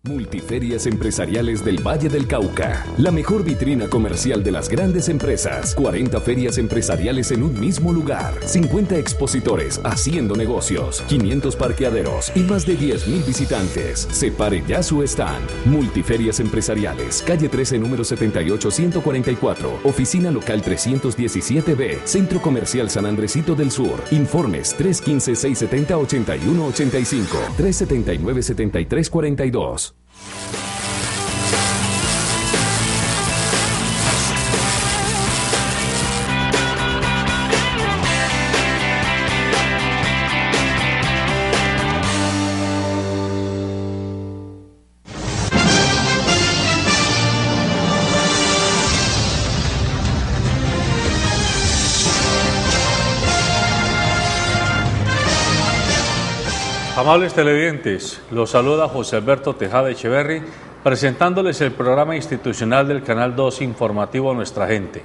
Multiferias Empresariales del Valle del Cauca. La mejor vitrina comercial de las grandes empresas. 40 ferias empresariales en un mismo lugar. 50 expositores haciendo negocios. 500 parqueaderos y más de 10,000 visitantes. Separe ya su stand. Multiferias Empresariales. Calle 13, número 78-144. Oficina local 317B. Centro Comercial San Andresito del Sur. Informes 315-670-8185. 379-7342. Amables televidentes, los saluda José Alberto Tejada Echeverri, presentándoles el programa institucional del Canal 2 informativo a nuestra gente.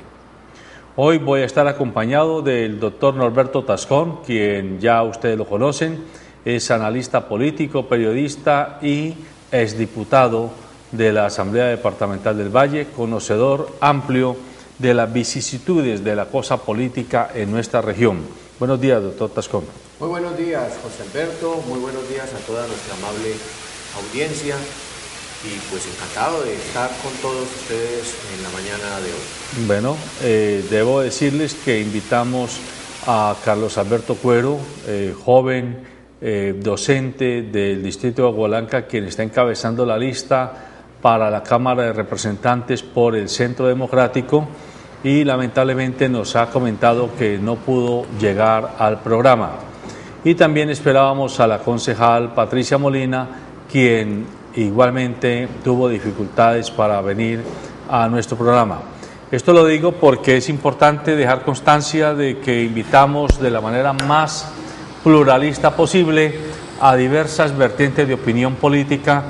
Hoy voy a estar acompañado del doctor Norberto Tascón, quien ya ustedes lo conocen, es analista político, periodista y exdiputado de la Asamblea Departamental del Valle, conocedor amplio de las vicisitudes de la cosa política en nuestra región. Buenos días, doctor Tascón. Muy buenos días, José Alberto, muy buenos días a toda nuestra amable audiencia y pues encantado de estar con todos ustedes en la mañana de hoy. Bueno, debo decirles que invitamos a Carlos Alberto Cuero, joven docente del distrito de Agualanca, quien está encabezando la lista para la Cámara de Representantes por el Centro Democrático y lamentablemente nos ha comentado que no pudo llegar al programa. Y también esperábamos a la concejal Patricia Molina, quien igualmente tuvo dificultades para venir a nuestro programa. Esto lo digo porque es importante dejar constancia de que invitamos de la manera más pluralista posible a diversas vertientes de opinión política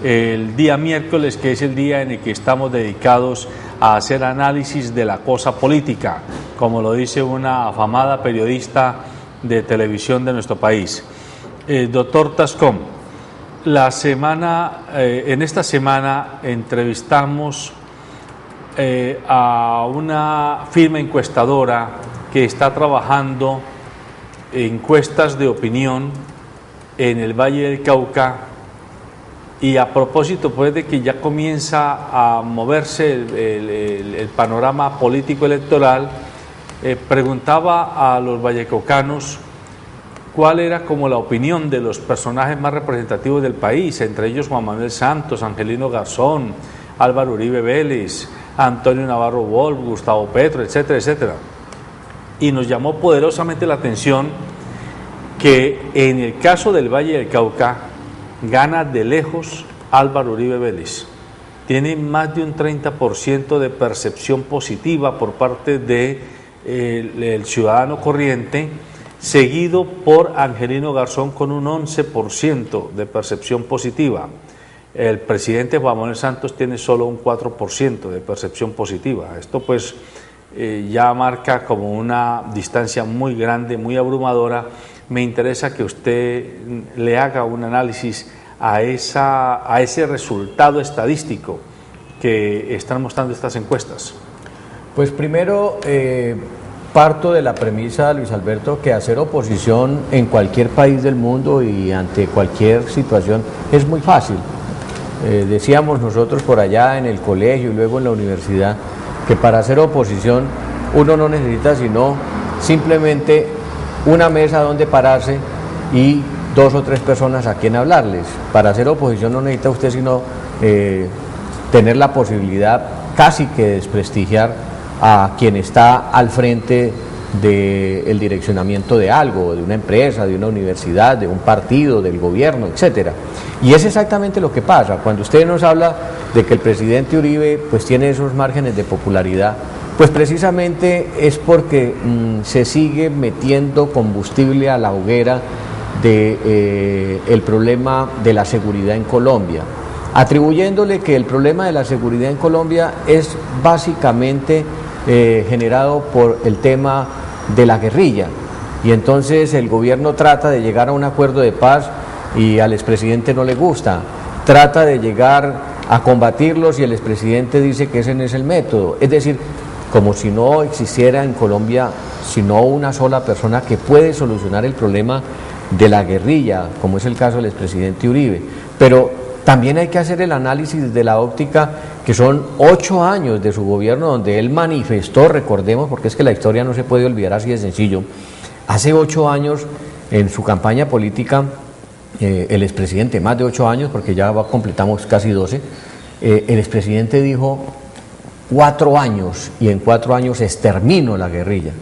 el día miércoles, que es el día en el que estamos dedicados a hacer análisis de la cosa política, como lo dice una afamada periodista de televisión de nuestro país. Doctor Tascón, en esta semana entrevistamos a una firma encuestadora que está trabajando encuestas de opinión en el Valle del Cauca, y a propósito pues de que ya comienza a moverse el panorama político electoral, preguntaba a los vallecaucanos cuál era como la opinión de los personajes más representativos del país, entre ellos Juan Manuel Santos, Angelino Garzón, Álvaro Uribe Vélez, Antonio Navarro Wolf, Gustavo Petro, etcétera, etcétera. Y nos llamó poderosamente la atención que en el caso del Valle del Cauca gana de lejos Álvaro Uribe Vélez. Tiene más de un 30% de percepción positiva por parte del ciudadano corriente, seguido por Angelino Garzón con un 11% de percepción positiva. El presidente Juan Manuel Santos tiene solo un 4% de percepción positiva. Esto pues ya marca como una distancia muy grande, muy abrumadora. Me interesa que usted le haga un análisis a ese resultado estadístico que están mostrando estas encuestas. Pues primero parto de la premisa, Luis Alberto, que hacer oposición en cualquier país del mundo y ante cualquier situación es muy fácil. Decíamos nosotros por allá en el colegio y luego en la universidad que para hacer oposición uno no necesita sino simplemente una mesa donde pararse y 2 o 3 personas a quien hablarles. Para hacer oposición no necesita usted sino tener la posibilidad casi que desprestigiar a quien está al frente del direccionamiento de algo, de una empresa, de una universidad, de un partido, del gobierno, etcétera. Y es exactamente lo que pasa. Cuando usted nos habla de que el presidente Uribe pues tiene esos márgenes de popularidad, pues precisamente es porque se sigue metiendo combustible a la hoguera del problema de la seguridad en Colombia, atribuyéndole que el problema de la seguridad en Colombia es básicamente generado por el tema de la guerrilla, y entonces el gobierno trata de llegar a un acuerdo de paz y al expresidente no le gusta, trata de llegar a combatirlos y el expresidente dice que ese no es el método. Es decir, como si no existiera en Colombia sino una sola persona que puede solucionar el problema de la guerrilla, como es el caso del expresidente Uribe. Pero también hay que hacer el análisis de la óptica que son 8 años de su gobierno donde él manifestó, recordemos, porque es que la historia no se puede olvidar así de sencillo, hace 8 años en su campaña política, el expresidente, más de 8 años, porque ya completamos casi 12, el expresidente dijo 4 años y en 4 años extermino la guerrilla.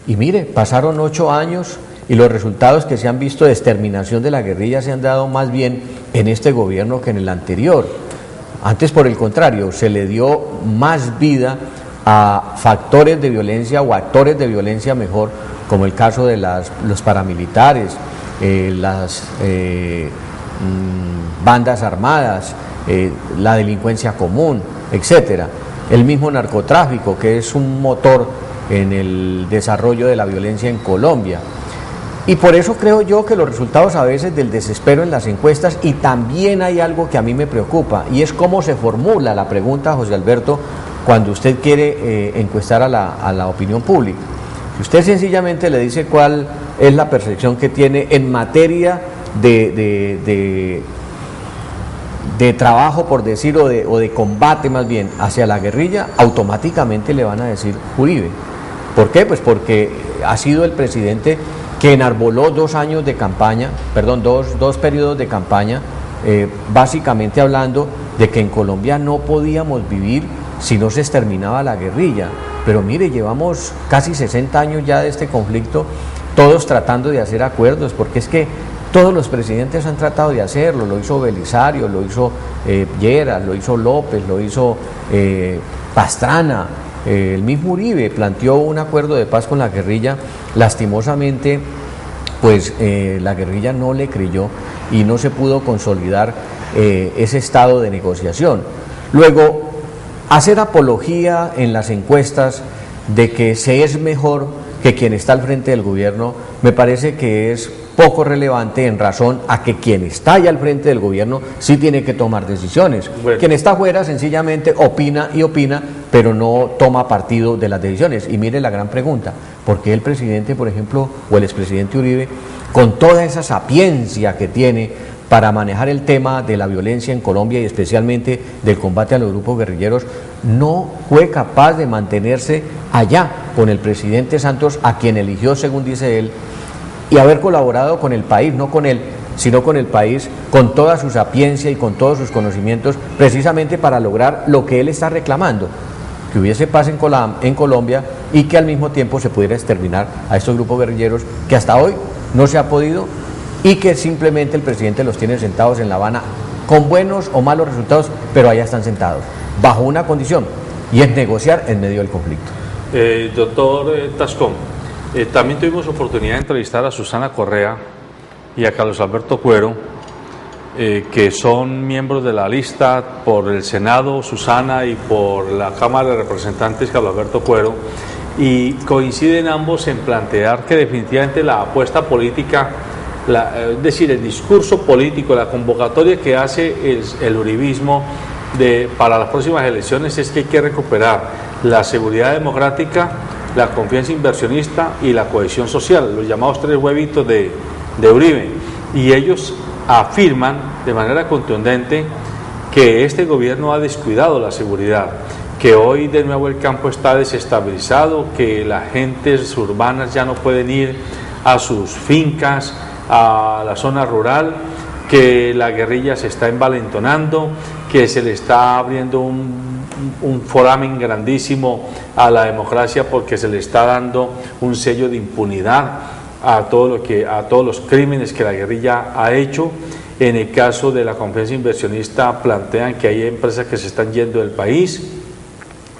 Y mire, pasaron 8 años y los resultados que se han visto de exterminación de la guerrilla se han dado más bien en este gobierno que en el anterior. Antes, por el contrario, se le dio más vida a factores de violencia o actores de violencia mejor, como el caso de los paramilitares, las bandas armadas, la delincuencia común, etcétera. El mismo narcotráfico, que es un motor en el desarrollo de la violencia en Colombia. Y por eso creo yo que los resultados a veces del desespero en las encuestas, y también hay algo que a mí me preocupa, y es cómo se formula la pregunta, José Alberto, cuando usted quiere encuestar a la opinión pública. Si usted sencillamente le dice cuál es la percepción que tiene en materia de trabajo, por decir, o de combate más bien, hacia la guerrilla, automáticamente le van a decir Uribe. ¿Por qué? Pues porque ha sido el presidente que enarboló 2 años de campaña, perdón, dos periodos de campaña, básicamente hablando de que en Colombia no podíamos vivir si no se exterminaba la guerrilla. Pero mire, llevamos casi 60 años ya de este conflicto, todos tratando de hacer acuerdos, porque es que todos los presidentes han tratado de hacerlo, lo hizo Belisario, lo hizo Lleras, lo hizo López, lo hizo Pastrana, el mismo Uribe planteó un acuerdo de paz con la guerrilla. Lastimosamente, pues la guerrilla no le creyó y no se pudo consolidar ese estado de negociación. Luego, hacer apología en las encuestas de que se es mejor que quien está al frente del gobierno, me parece que es poco relevante en razón a que quien está allá al frente del gobierno sí tiene que tomar decisiones. Bueno. Quien está afuera sencillamente opina y opina, pero no toma partido de las decisiones. Y mire la gran pregunta, ¿por qué el presidente, por ejemplo, o el expresidente Uribe, con toda esa sapiencia que tiene para manejar el tema de la violencia en Colombia y especialmente del combate a los grupos guerrilleros, no fue capaz de mantenerse allá con el presidente Santos, a quien eligió, según dice él, y haber colaborado con el país, no con él, sino con el país, con toda su sapiencia y con todos sus conocimientos, precisamente para lograr lo que él está reclamando, que hubiese paz en Colombia y que al mismo tiempo se pudiera exterminar a estos grupos guerrilleros que hasta hoy no se ha podido, y que simplemente el presidente los tiene sentados en La Habana con buenos o malos resultados, pero allá están sentados, bajo una condición, y es negociar en medio del conflicto. Doctor Tascón, también tuvimos oportunidad de entrevistar a Susana Correa y a Carlos Alberto Cuero, que son miembros de la lista por el Senado, Susana, y por la Cámara de Representantes, Carlos Alberto Cuero, y coinciden ambos en plantear que definitivamente la apuesta política, es decir, el discurso político, la convocatoria que hace el uribismo para las próximas elecciones es que hay que recuperar la seguridad democrática, la confianza inversionista y la cohesión social, los llamados 3 huevitos de Uribe. Y ellos afirman de manera contundente que este gobierno ha descuidado la seguridad, que hoy de nuevo el campo está desestabilizado, que las gentes urbanas ya no pueden ir a sus fincas, a la zona rural, que la guerrilla se está envalentonando, que se le está abriendo un foramen grandísimo a la democracia porque se le está dando un sello de impunidad a todos los crímenes que la guerrilla ha hecho. En el caso de la confianza inversionista plantean que hay empresas que se están yendo del país,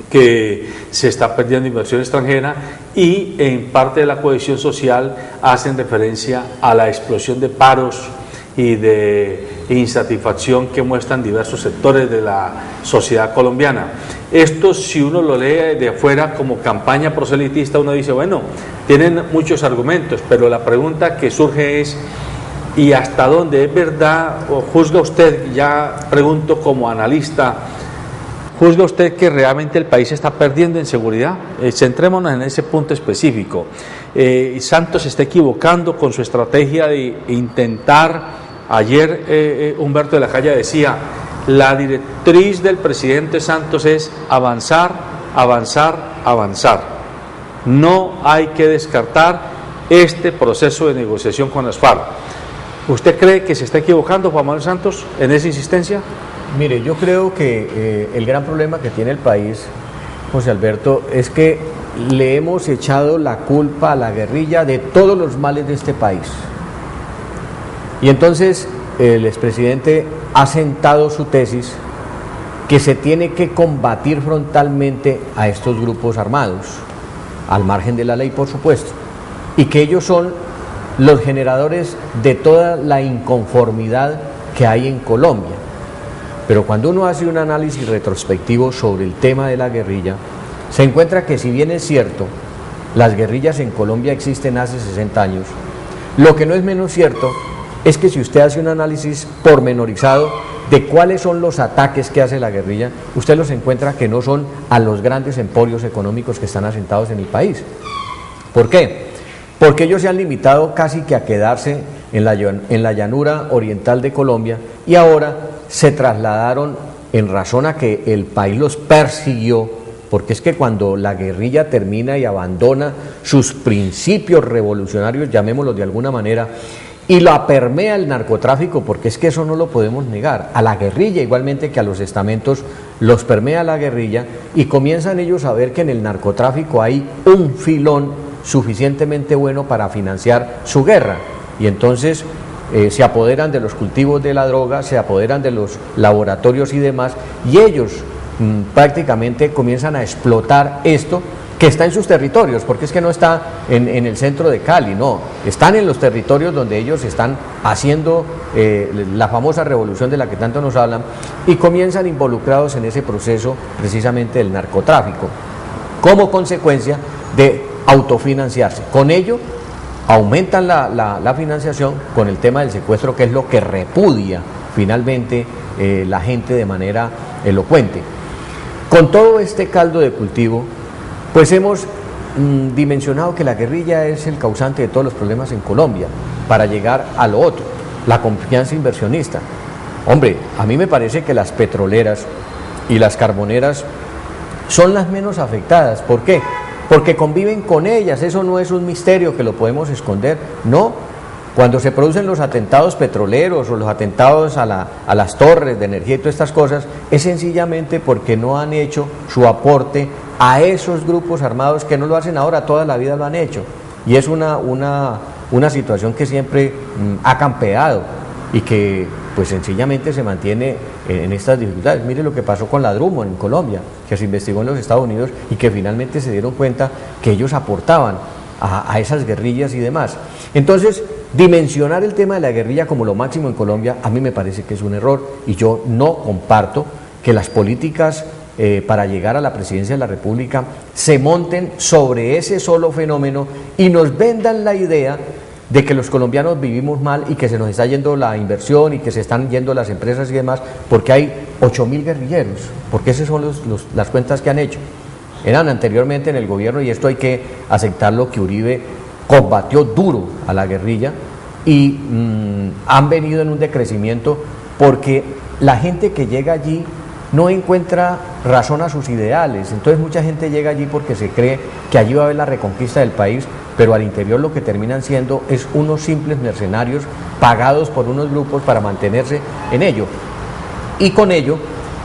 que se está perdiendo inversión extranjera, y en parte de la cohesión social hacen referencia a la explosión de paros y de insatisfacción que muestran diversos sectores de la sociedad colombiana. Esto, si uno lo lee de afuera como campaña proselitista, uno dice, bueno, tienen muchos argumentos, pero la pregunta que surge es, y hasta dónde es verdad, o juzga usted, ya pregunto como analista, juzga usted que realmente el país está perdiendo en seguridad. Centrémonos en ese punto específico. Santos se está equivocando con su estrategia de intentar, ayer Humberto de la Calle decía, la directriz del presidente Santos es avanzar, avanzar, avanzar. No hay que descartar este proceso de negociación con las FARC. ¿Usted cree que se está equivocando Juan Manuel Santos en esa insistencia? Mire, yo creo que el gran problema que tiene el país, José Alberto, es que le hemos echado la culpa a la guerrilla de todos los males de este país. Y entonces el expresidente ha sentado su tesis que se tiene que combatir frontalmente a estos grupos armados, al margen de la ley, por supuesto, y que ellos son los generadores de toda la inconformidad que hay en Colombia. Pero cuando uno hace un análisis retrospectivo sobre el tema de la guerrilla, se encuentra que, si bien es cierto, las guerrillas en Colombia existen hace 60 años, lo que no es menos cierto es que si usted hace un análisis pormenorizado de cuáles son los ataques que hace la guerrilla, usted los encuentra que no son a los grandes emporios económicos que están asentados en el país. ¿Por qué? Porque ellos se han limitado casi que a quedarse en la llanura oriental de Colombia y ahora se trasladaron en razón a que el país los persiguió, porque es que cuando la guerrilla termina y abandona sus principios revolucionarios, llamémoslos de alguna manera, y la permea el narcotráfico, porque es que eso no lo podemos negar, a la guerrilla igualmente que a los estamentos los permea la guerrilla, y comienzan ellos a ver que en el narcotráfico hay un filón suficientemente bueno para financiar su guerra, y entonces se apoderan de los cultivos de la droga, se apoderan de los laboratorios y demás, y ellos prácticamente comienzan a explotar esto que está en sus territorios, porque es que no está en el centro de Cali, no, están en los territorios donde ellos están haciendo la famosa revolución de la que tanto nos hablan, y comienzan involucrados en ese proceso precisamente del narcotráfico, como consecuencia de autofinanciarse. Con ello aumentan la financiación con el tema del secuestro, que es lo que repudia finalmente la gente de manera elocuente. Con todo este caldo de cultivo, pues hemos dimensionado que la guerrilla es el causante de todos los problemas en Colombia, para llegar a lo otro, la confianza inversionista. Hombre, a mí me parece que las petroleras y las carboneras son las menos afectadas. ¿Por qué? Porque conviven con ellas, eso no es un misterio que lo podemos esconder, no. Cuando se producen los atentados petroleros o los atentados a las torres de energía y todas estas cosas, es sencillamente porque no han hecho su aporte a esos grupos armados que no lo hacen ahora, toda la vida lo han hecho. Y es una situación que siempre ha campeado y que pues sencillamente se mantiene en estas dificultades. Mire lo que pasó con la Drummond en Colombia, que se investigó en los Estados Unidos y que finalmente se dieron cuenta que ellos aportaban a esas guerrillas y demás. Entonces, dimensionar el tema de la guerrilla como lo máximo en Colombia a mí me parece que es un error, y yo no comparto que las políticas para llegar a la presidencia de la República se monten sobre ese solo fenómeno y nos vendan la idea de que los colombianos vivimos mal y que se nos está yendo la inversión y que se están yendo las empresas y demás, porque hay 8.000 guerrilleros, porque esas son las cuentas que han hecho. Eran anteriormente en el gobierno, y esto hay que aceptarlo, que Uribe combatió duro a la guerrilla y han venido en un decrecimiento porque la gente que llega allí no encuentra razón a sus ideales. Entonces mucha gente llega allí porque se cree que allí va a haber la reconquista del país, pero al interior lo que terminan siendo es unos simples mercenarios pagados por unos grupos para mantenerse en ello. Y con ello,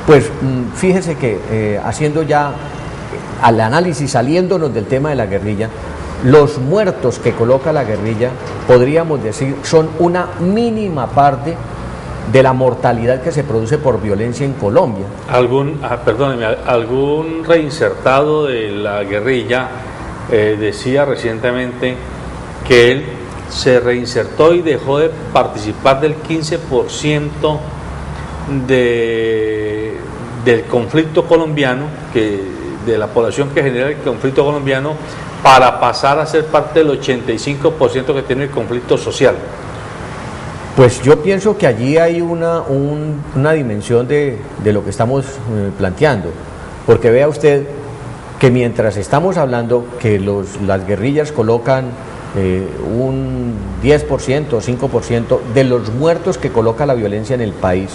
pues fíjese que haciendo ya al análisis, saliéndonos del tema de la guerrilla, los muertos que coloca la guerrilla, podríamos decir, son una mínima parte de la mortalidad que se produce por violencia en Colombia. Algún reinsertado de la guerrilla decía recientemente que él se reinsertó y dejó de participar del 15% del conflicto colombiano, de la población que genera el conflicto colombiano, para pasar a ser parte del 85% que tiene el conflicto social. Pues yo pienso que allí hay una dimensión de lo que estamos planteando, porque vea usted que mientras estamos hablando que las guerrillas colocan un 10% o 5% de los muertos que coloca la violencia en el país,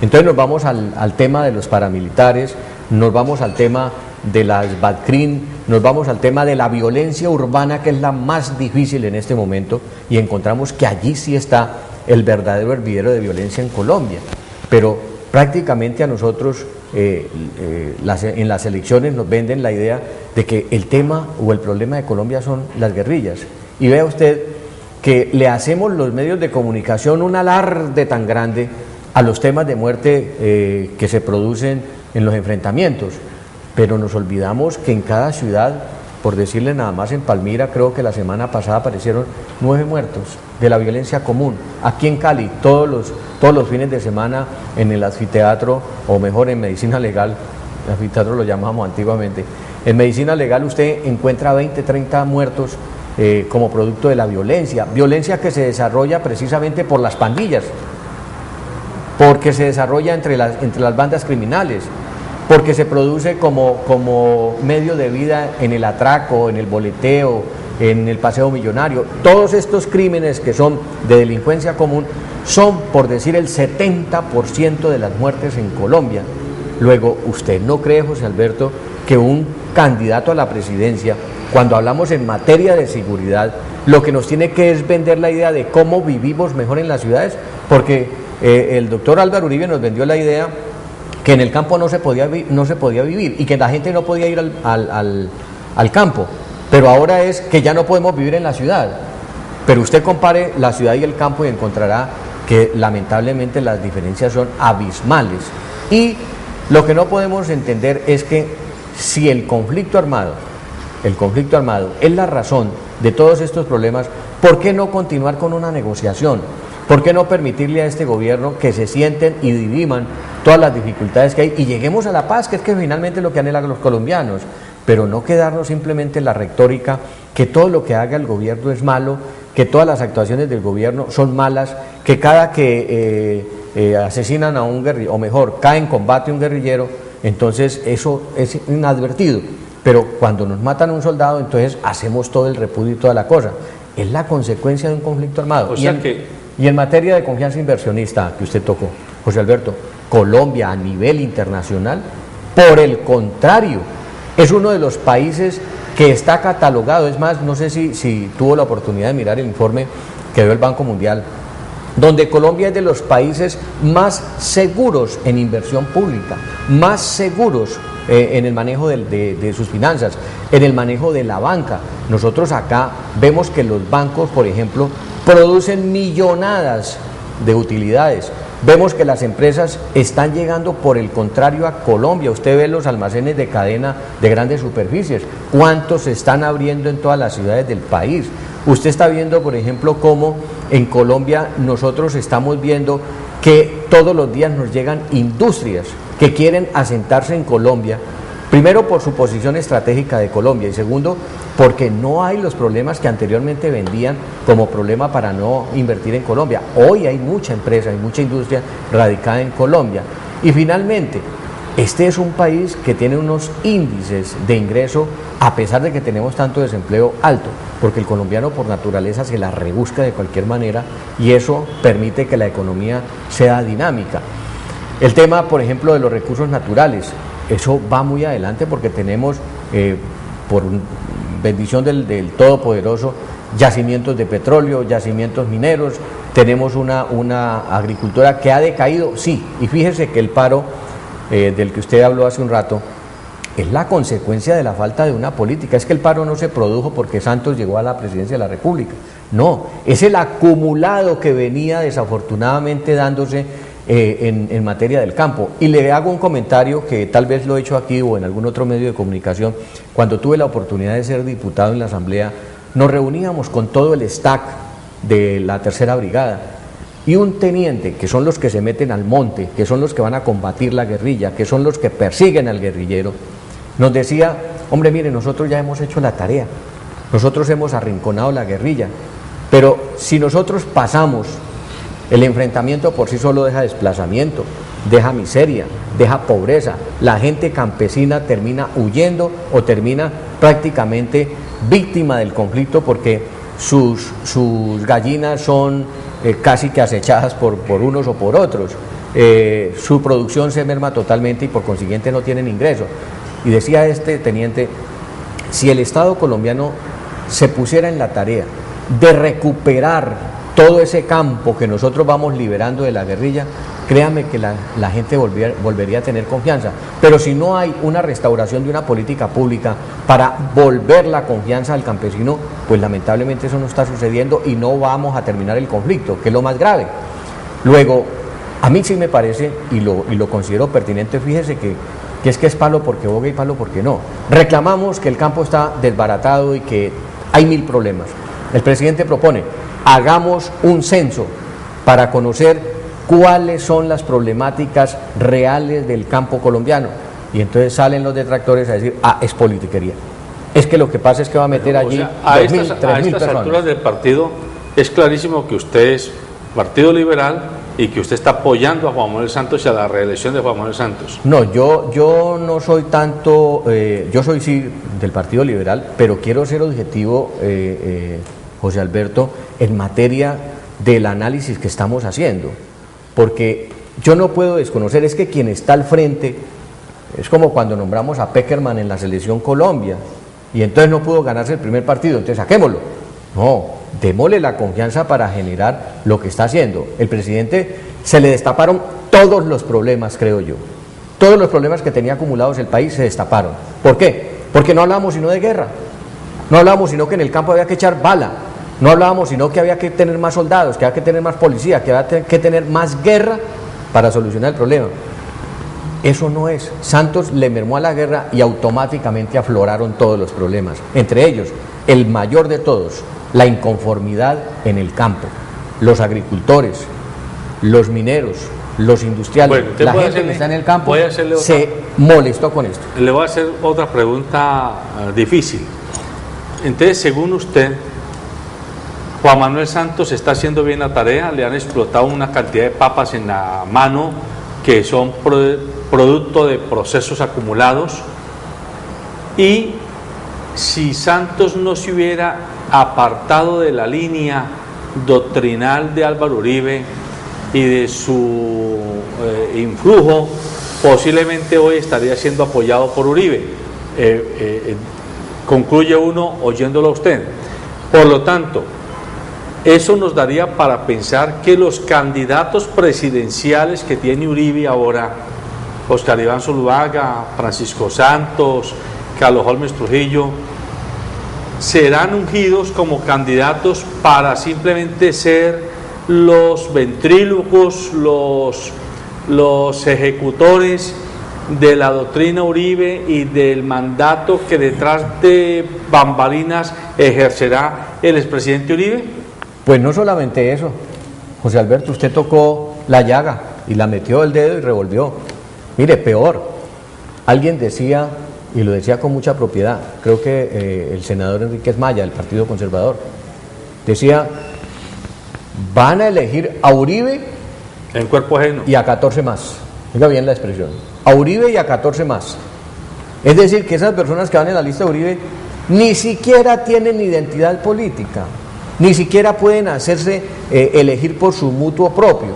entonces nos vamos al tema de los paramilitares, nos vamos al tema de las BADCRIN, nos vamos al tema de la violencia urbana, que es la más difícil en este momento, y encontramos que allí sí está el verdadero hervidero de violencia en Colombia. Pero prácticamente a nosotros en las elecciones nos venden la idea de que el tema o el problema de Colombia son las guerrillas. Y vea usted que le hacemos los medios de comunicación un alarde tan grande a los temas de muerte que se producen en los enfrentamientos, pero nos olvidamos que en cada ciudad, por decirle nada más, en Palmira creo que la semana pasada aparecieron 9 muertos de la violencia común. Aquí en Cali, todos los fines de semana en el anfiteatro, o mejor en medicina legal, el anfiteatro lo llamamos antiguamente, en medicina legal usted encuentra 20, 30 muertos como producto de la violencia que se desarrolla precisamente por las pandillas, porque se desarrolla entre las bandas criminales, porque se produce como medio de vida en el atraco, en el boleteo, en el paseo millonario. Todos estos crímenes que son de delincuencia común son, por decir, el 70% de las muertes en Colombia. Luego, ¿usted no cree, José Alberto, que un candidato a la presidencia, cuando hablamos en materia de seguridad, lo que nos tiene que es vender la idea de cómo vivimos mejor en las ciudades? Porque el doctor Álvaro Uribe nos vendió la idea que en el campo no se podía vivir y que la gente no podía ir al campo, pero ahora es que ya no podemos vivir en la ciudad. Pero usted compare la ciudad y el campo y encontrará que lamentablemente las diferencias son abismales. Y lo que no podemos entender es que si el conflicto armado es la razón de todos estos problemas, ¿por qué no continuar con una negociación? ¿Por qué no permitirle a este gobierno que se sienten y diriman todas las dificultades que hay y lleguemos a la paz, que es que finalmente es lo que anhelan los colombianos? Pero no quedarnos simplemente en la retórica que todo lo que haga el gobierno es malo, que todas las actuaciones del gobierno son malas, que cada que asesinan a un guerrillero, o mejor, cae en combate un guerrillero, entonces eso es inadvertido. Pero cuando nos matan a un soldado, entonces hacemos todo el repudio y toda la cosa. Es la consecuencia de un conflicto armado. Y en materia de confianza inversionista que usted tocó, José Alberto, Colombia a nivel internacional, por el contrario, es uno de los países que está catalogado. Es más, no sé si tuvo la oportunidad de mirar el informe que dio el Banco Mundial, donde Colombia es de los países más seguros en inversión pública, más seguros en el manejo de sus finanzas, en el manejo de la banca. Nosotros acá vemos que los bancos, por ejemplo, producen millonadas de utilidades. Vemos que las empresas están llegando, por el contrario, a Colombia. Usted ve los almacenes de cadena de grandes superficies, cuántos se están abriendo en todas las ciudades del país. Usted está viendo, por ejemplo, cómo en Colombia nosotros estamos viendo que todos los días nos llegan industrias que quieren asentarse en Colombia, primero por su posición estratégica de Colombia y segundo porque no hay los problemas que anteriormente vendían como problema para no invertir en Colombia. Hoy hay mucha empresa, hay mucha industria radicada en Colombia. Y finalmente, este es un país que tiene unos índices de ingreso, a pesar de que tenemos tanto desempleo alto, porque el colombiano por naturaleza se la rebusca de cualquier manera y eso permite que la economía sea dinámica. El tema, por ejemplo, de los recursos naturales, eso va muy adelante porque tenemos, por bendición del Todopoderoso, yacimientos de petróleo, yacimientos mineros, tenemos una agricultura que ha decaído, sí, y fíjese que el paro del que usted habló hace un rato es la consecuencia de la falta de una política. Es que el paro no se produjo porque Santos llegó a la presidencia de la República, no, es el acumulado que venía desafortunadamente dándose en materia del campo. Y le hago un comentario que tal vez lo he hecho aquí o en algún otro medio de comunicación. Cuando tuve la oportunidad de ser diputado en la Asamblea, nos reuníamos con todo el staff de la Tercera Brigada y un teniente, que son los que se meten al monte, que son los que van a combatir la guerrilla, que son los que persiguen al guerrillero, nos decía: hombre, mire, nosotros ya hemos hecho la tarea, nosotros hemos arrinconado la guerrilla, pero si nosotros pasamos El enfrentamiento por sí solo deja desplazamiento, deja miseria, deja pobreza. La gente campesina termina huyendo o termina prácticamente víctima del conflicto porque sus gallinas son casi que acechadas por unos o por otros. Su producción se merma totalmente y por consiguiente no tienen ingresos. Y decía este teniente, si el Estado colombiano se pusiera en la tarea de recuperar todo ese campo que nosotros vamos liberando de la guerrilla, créame que la gente volvería a tener confianza. Pero si no hay una restauración de una política pública para volver la confianza al campesino, pues lamentablemente eso no está sucediendo y no vamos a terminar el conflicto, que es lo más grave. Luego, a mí sí me parece, y lo considero pertinente, fíjese que es palo porque boga y palo porque no. Reclamamos que el campo está desbaratado y que hay 1000 problemas. El presidente propone, hagamos un censo para conocer cuáles son las problemáticas reales del campo colombiano. Y entonces salen los detractores a decir, es politiquería. Es que lo que pasa es que va a meter allí 2.000, 3.000 a estas alturas del partido es clarísimo que usted es Partido Liberal y que usted está apoyando a Juan Manuel Santos y a la reelección de Juan Manuel Santos. No, yo no soy tanto, yo soy sí del Partido Liberal, pero quiero ser objetivo, José Alberto, en materia del análisis que estamos haciendo, porque yo no puedo desconocer, es que quien está al frente, es como cuando nombramos a Peckerman en la selección Colombia, y entonces no pudo ganarse el primer partido, entonces saquémoslo. No, démosle la confianza para generar lo que está haciendo. El presidente se le destaparon todos los problemas, creo yo. Todos los problemas que tenía acumulados el país se destaparon. ¿Por qué? Porque no hablábamos sino de guerra. No hablábamos sino que en el campo había que echar bala. No hablábamos sino que había que tener más soldados, que había que tener más policía, que había que tener más guerra para solucionar el problema. Eso no es. Santos le mermó a la guerra y automáticamente afloraron todos los problemas. Entre ellos, el mayor de todos, la inconformidad en el campo. Los agricultores, los mineros, los industriales, la gente que está en el campo se molestó con esto. Le voy a hacer otra pregunta difícil. Entonces, según usted, Juan Manuel Santos está haciendo bien la tarea, le han explotado una cantidad de papas en la mano que son producto de procesos acumulados, y si Santos no se hubiera apartado de la línea doctrinal de Álvaro Uribe y de su influjo, posiblemente hoy estaría siendo apoyado por Uribe. Concluye uno oyéndolo a usted. Por lo tanto, eso nos daría para pensar que los candidatos presidenciales que tiene Uribe ahora, Oscar Iván Zuluaga, Francisco Santos, Carlos Holmes Trujillo, serán ungidos como candidatos para simplemente ser los ventrílocos, los ejecutores de la doctrina Uribe y del mandato que detrás de bambalinas ejercerá el expresidente Uribe. Pues no solamente eso, José Alberto, usted tocó la llaga y la metió el dedo y revolvió. Mire, peor, alguien decía, y lo decía con mucha propiedad, creo que el senador Enríquez Maya, del Partido Conservador, decía, van a elegir a Uribe en cuerpo ajeno y a 14 más. Oiga bien la expresión, a Uribe y a 14 más. Es decir, que esas personas que van en la lista de Uribe ni siquiera tienen identidad política, ni siquiera pueden hacerse elegir por su mutuo propio.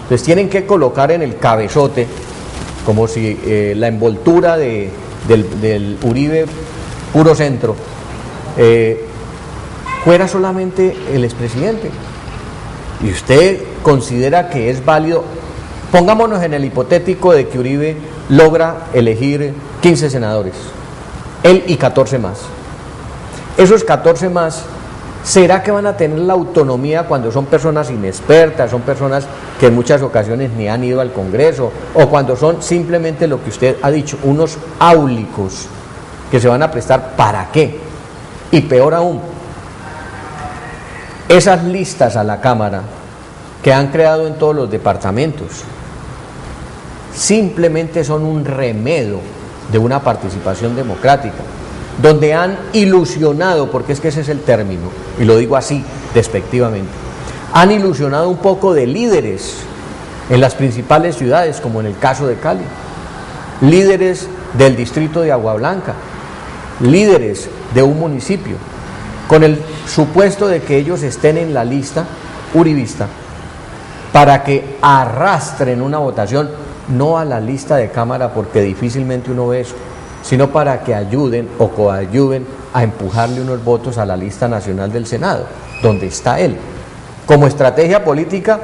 Entonces tienen que colocar en el cabezote, como si la envoltura del Uribe puro centro fuera solamente el expresidente. Y usted considera que es válido, pongámonos en el hipotético de que Uribe logra elegir 15 senadores, él y 14 más. Esos 14 más, ¿será que van a tener la autonomía cuando son personas inexpertas, son personas que en muchas ocasiones ni han ido al Congreso, o cuando son simplemente lo que usted ha dicho, unos áulicos que se van a prestar para qué? Y peor aún, esas listas a la Cámara que han creado en todos los departamentos simplemente son un remedio de una participación democrática, donde han ilusionado, porque es que ese es el término, y lo digo así, despectivamente, han ilusionado un poco de líderes en las principales ciudades, como en el caso de Cali, líderes del distrito de Agua Blanca, líderes de un municipio, con el supuesto de que ellos estén en la lista uribista para que arrastren una votación, no a la lista de Cámara, porque difícilmente uno ve eso, sino para que ayuden o coadyuven a empujarle unos votos a la lista nacional del Senado, donde está él. Como estrategia política,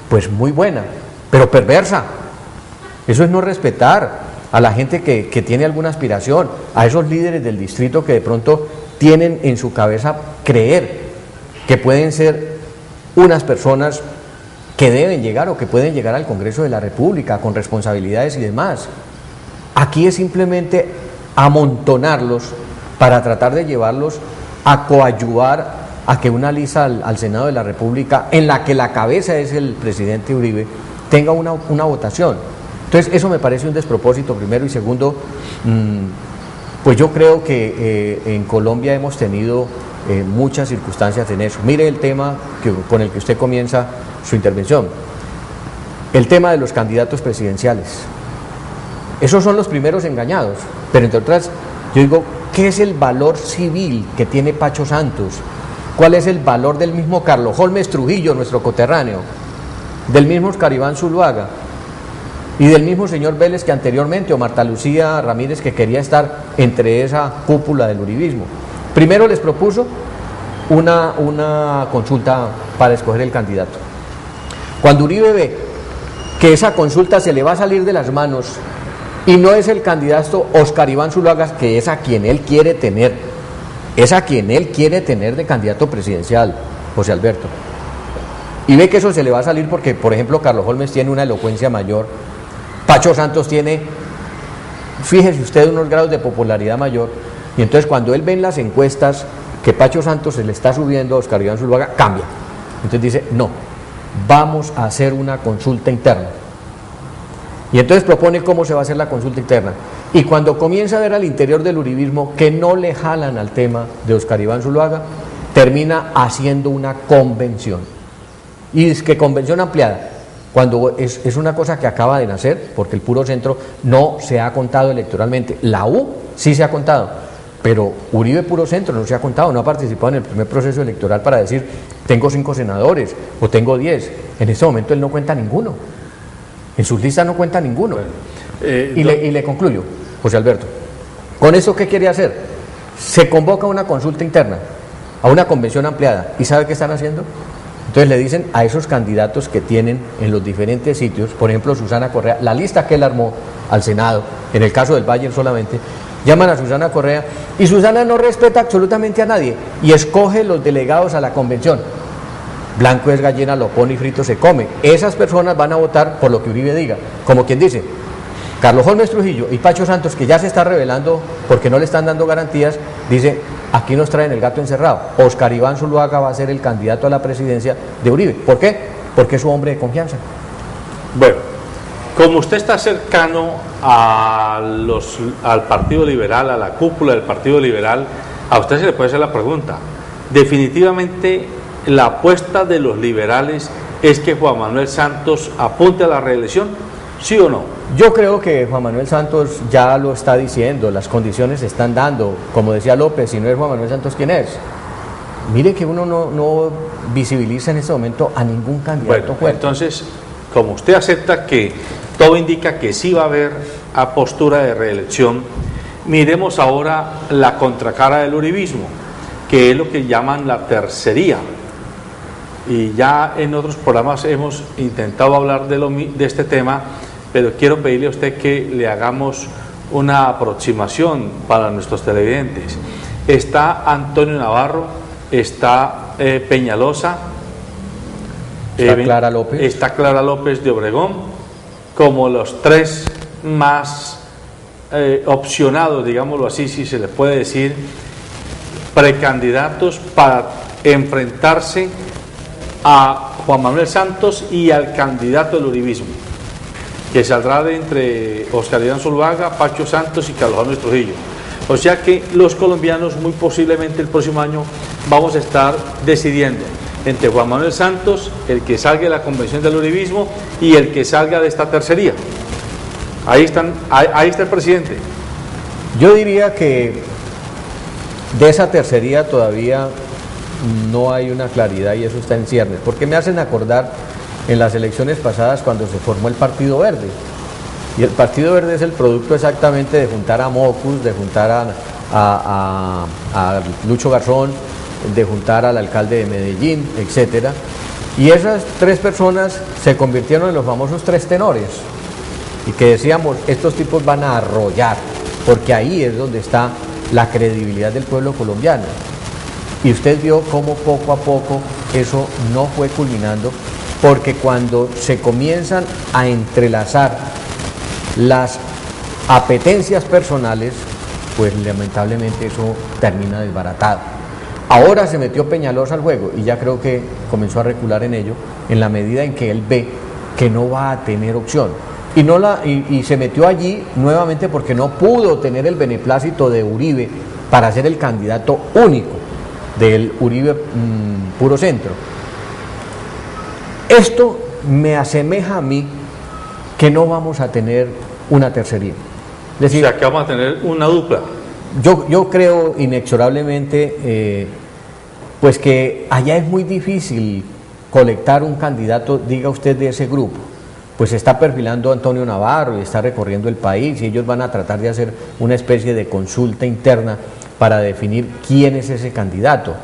pues muy buena, pero perversa. Eso es no respetar a la gente que tiene alguna aspiración, a esos líderes del distrito que de pronto tienen en su cabeza creer que pueden ser unas personas que deben llegar o que pueden llegar al Congreso de la República con responsabilidades y demás. Aquí es simplemente amontonarlos para tratar de llevarlos a coadyuvar a que una lista al Senado de la República, en la que la cabeza es el presidente Uribe, tenga una votación. Entonces eso me parece un despropósito, primero, y segundo, pues yo creo que en Colombia hemos tenido muchas circunstancias en eso. Mire el tema con el que usted comienza su intervención, el tema de los candidatos presidenciales. Esos son los primeros engañados, pero entre otras, yo digo, ¿qué es el valor civil que tiene Pacho Santos? ¿Cuál es el valor del mismo Carlos Holmes Trujillo, nuestro coterráneo, del mismo Oscar Iván Zuluaga y del mismo señor Vélez que anteriormente, o Marta Lucía Ramírez, que quería estar entre esa cúpula del uribismo? Primero les propuso una consulta para escoger el candidato. Cuando Uribe ve que esa consulta se le va a salir de las manos y no es el candidato Oscar Iván Zuluaga, que es a quien él quiere tener, de candidato presidencial, José Alberto, y ve que eso se le va a salir porque, por ejemplo, Carlos Holmes tiene una elocuencia mayor, Pacho Santos tiene, fíjese usted, unos grados de popularidad mayor, y entonces cuando él ve en las encuestas que Pacho Santos se le está subiendo a Oscar Iván Zuluaga, cambia. Entonces dice, no, vamos a hacer una consulta interna. Y entonces propone cómo se va a hacer la consulta interna. Y cuando comienza a ver al interior del uribismo que no le jalan al tema de Oscar Iván Zuluaga, termina haciendo una convención. Y es que convención ampliada, cuando es una cosa que acaba de nacer, porque el puro centro no se ha contado electoralmente. La U sí se ha contado, pero Uribe puro centro no se ha contado, no ha participado en el primer proceso electoral para decir, tengo 5 senadores o tengo 10. En este momento él no cuenta ninguno. En sus listas no cuenta ninguno. Y le concluyo, José Alberto. ¿Con eso qué quiere hacer? Se convoca una consulta interna, a una convención ampliada. ¿Y sabe qué están haciendo? Entonces le dicen a esos candidatos que tienen en los diferentes sitios, por ejemplo Susana Correa, la lista que él armó al Senado, en el caso del Valle solamente, llaman a Susana Correa y Susana no respeta absolutamente a nadie y escoge los delegados a la convención. Blanco es gallina, lo pone y frito se come. Esas personas van a votar por lo que Uribe diga. Como quien dice, Carlos Holmes Trujillo y Pacho Santos, que ya se está revelando porque no le están dando garantías, dice, aquí nos traen el gato encerrado. Oscar Iván Zuluaga va a ser el candidato a la presidencia de Uribe. ¿Por qué? Porque es su hombre de confianza. Bueno, como usted está cercano al Partido Liberal, a la cúpula del Partido Liberal, a usted se le puede hacer la pregunta. Definitivamente, la apuesta de los liberales es que Juan Manuel Santos apunte a la reelección, ¿sí o no? Yo creo que Juan Manuel Santos ya lo está diciendo, las condiciones se están dando. Como decía López, si no es Juan Manuel Santos, ¿quién es? Mire que uno no visibiliza en este momento a ningún candidato fuerte. Entonces, como usted acepta que todo indica que sí va a haber a postura de reelección, miremos ahora la contracara del uribismo, que es lo que llaman la tercería. Y ya en otros programas hemos intentado hablar de este tema, pero quiero pedirle a usted que le hagamos una aproximación para nuestros televidentes. Está Antonio Navarro, está Peñalosa, está Clara López de Obregón, como los 3 más opcionados, digámoslo así, si se le puede decir, precandidatos para enfrentarse a Juan Manuel Santos y al candidato del uribismo, que saldrá de entre Oscar Iván Zuluaga, Pacho Santos y Carlos Holmes Trujillo. O sea que los colombianos muy posiblemente el próximo año vamos a estar decidiendo entre Juan Manuel Santos, el que salga de la convención del uribismo y el que salga de esta tercería. Ahí está el presidente. Yo diría que de esa tercería todavía no hay una claridad y eso está en ciernes, porque me hacen acordar en las elecciones pasadas cuando se formó el Partido Verde. Y el Partido Verde es el producto exactamente de juntar a Mocus, de juntar a Lucho Garzón, de juntar al alcalde de Medellín, etcétera. Y esas tres personas se convirtieron en los famosos tres tenores. Y que decíamos, estos tipos van a arrollar, porque ahí es donde está la credibilidad del pueblo colombiano. Y usted vio cómo poco a poco eso no fue culminando, porque cuando se comienzan a entrelazar las apetencias personales, pues lamentablemente eso termina desbaratado. Ahora se metió Peñalosa al juego y ya creo que comenzó a recular en ello, en la medida en que él ve que no va a tener opción. Y se metió allí nuevamente porque no pudo tener el beneplácito de Uribe para ser el candidato único del Uribe puro centro. Esto me asemeja a mí que no vamos a tener una tercería. Es decir, o sea, que vamos a tener una dupla. Yo creo inexorablemente pues que allá es muy difícil colectar un candidato, diga usted, de ese grupo. Pues se está perfilando Antonio Navarro y está recorriendo el país y ellos van a tratar de hacer una especie de consulta interna para definir quién es ese candidato.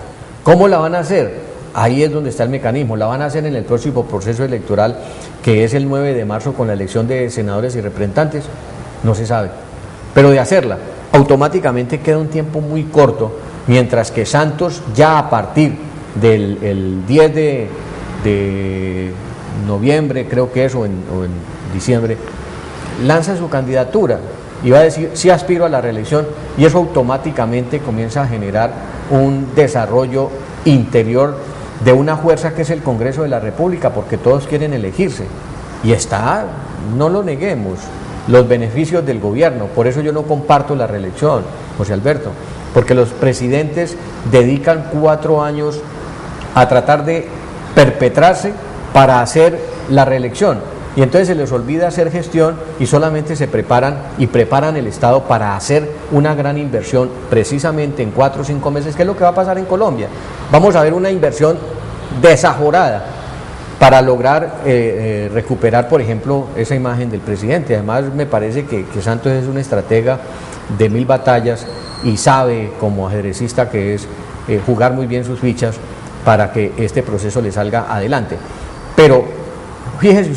¿Cómo la van a hacer? Ahí es donde está el mecanismo. La van a hacer en el próximo proceso electoral, que es el 9 de marzo con la elección de senadores y representantes. No se sabe. Pero de hacerla, automáticamente queda un tiempo muy corto, mientras que Santos ya a partir del 10 de noviembre, creo que es, o en diciembre, lanza su candidatura y va a decir, sí aspiro a la reelección, y eso automáticamente comienza a generar un desarrollo interior de una fuerza que es el Congreso de la República, porque todos quieren elegirse, y está, no lo neguemos, los beneficios del gobierno. Por eso yo no comparto la reelección, José Alberto, porque los presidentes dedican 4 años a tratar de perpetrarse para hacer la reelección, y entonces se les olvida hacer gestión y solamente se preparan el Estado para hacer una gran inversión precisamente en 4 o 5 meses, que es lo que va a pasar en Colombia. Vamos a ver una inversión desajorada para lograr recuperar, por ejemplo, esa imagen del presidente. Además, me parece que Santos es un estratega de 1000 batallas y sabe, como ajedrecista que es, jugar muy bien sus fichas para que este proceso le salga adelante. Pero fíjese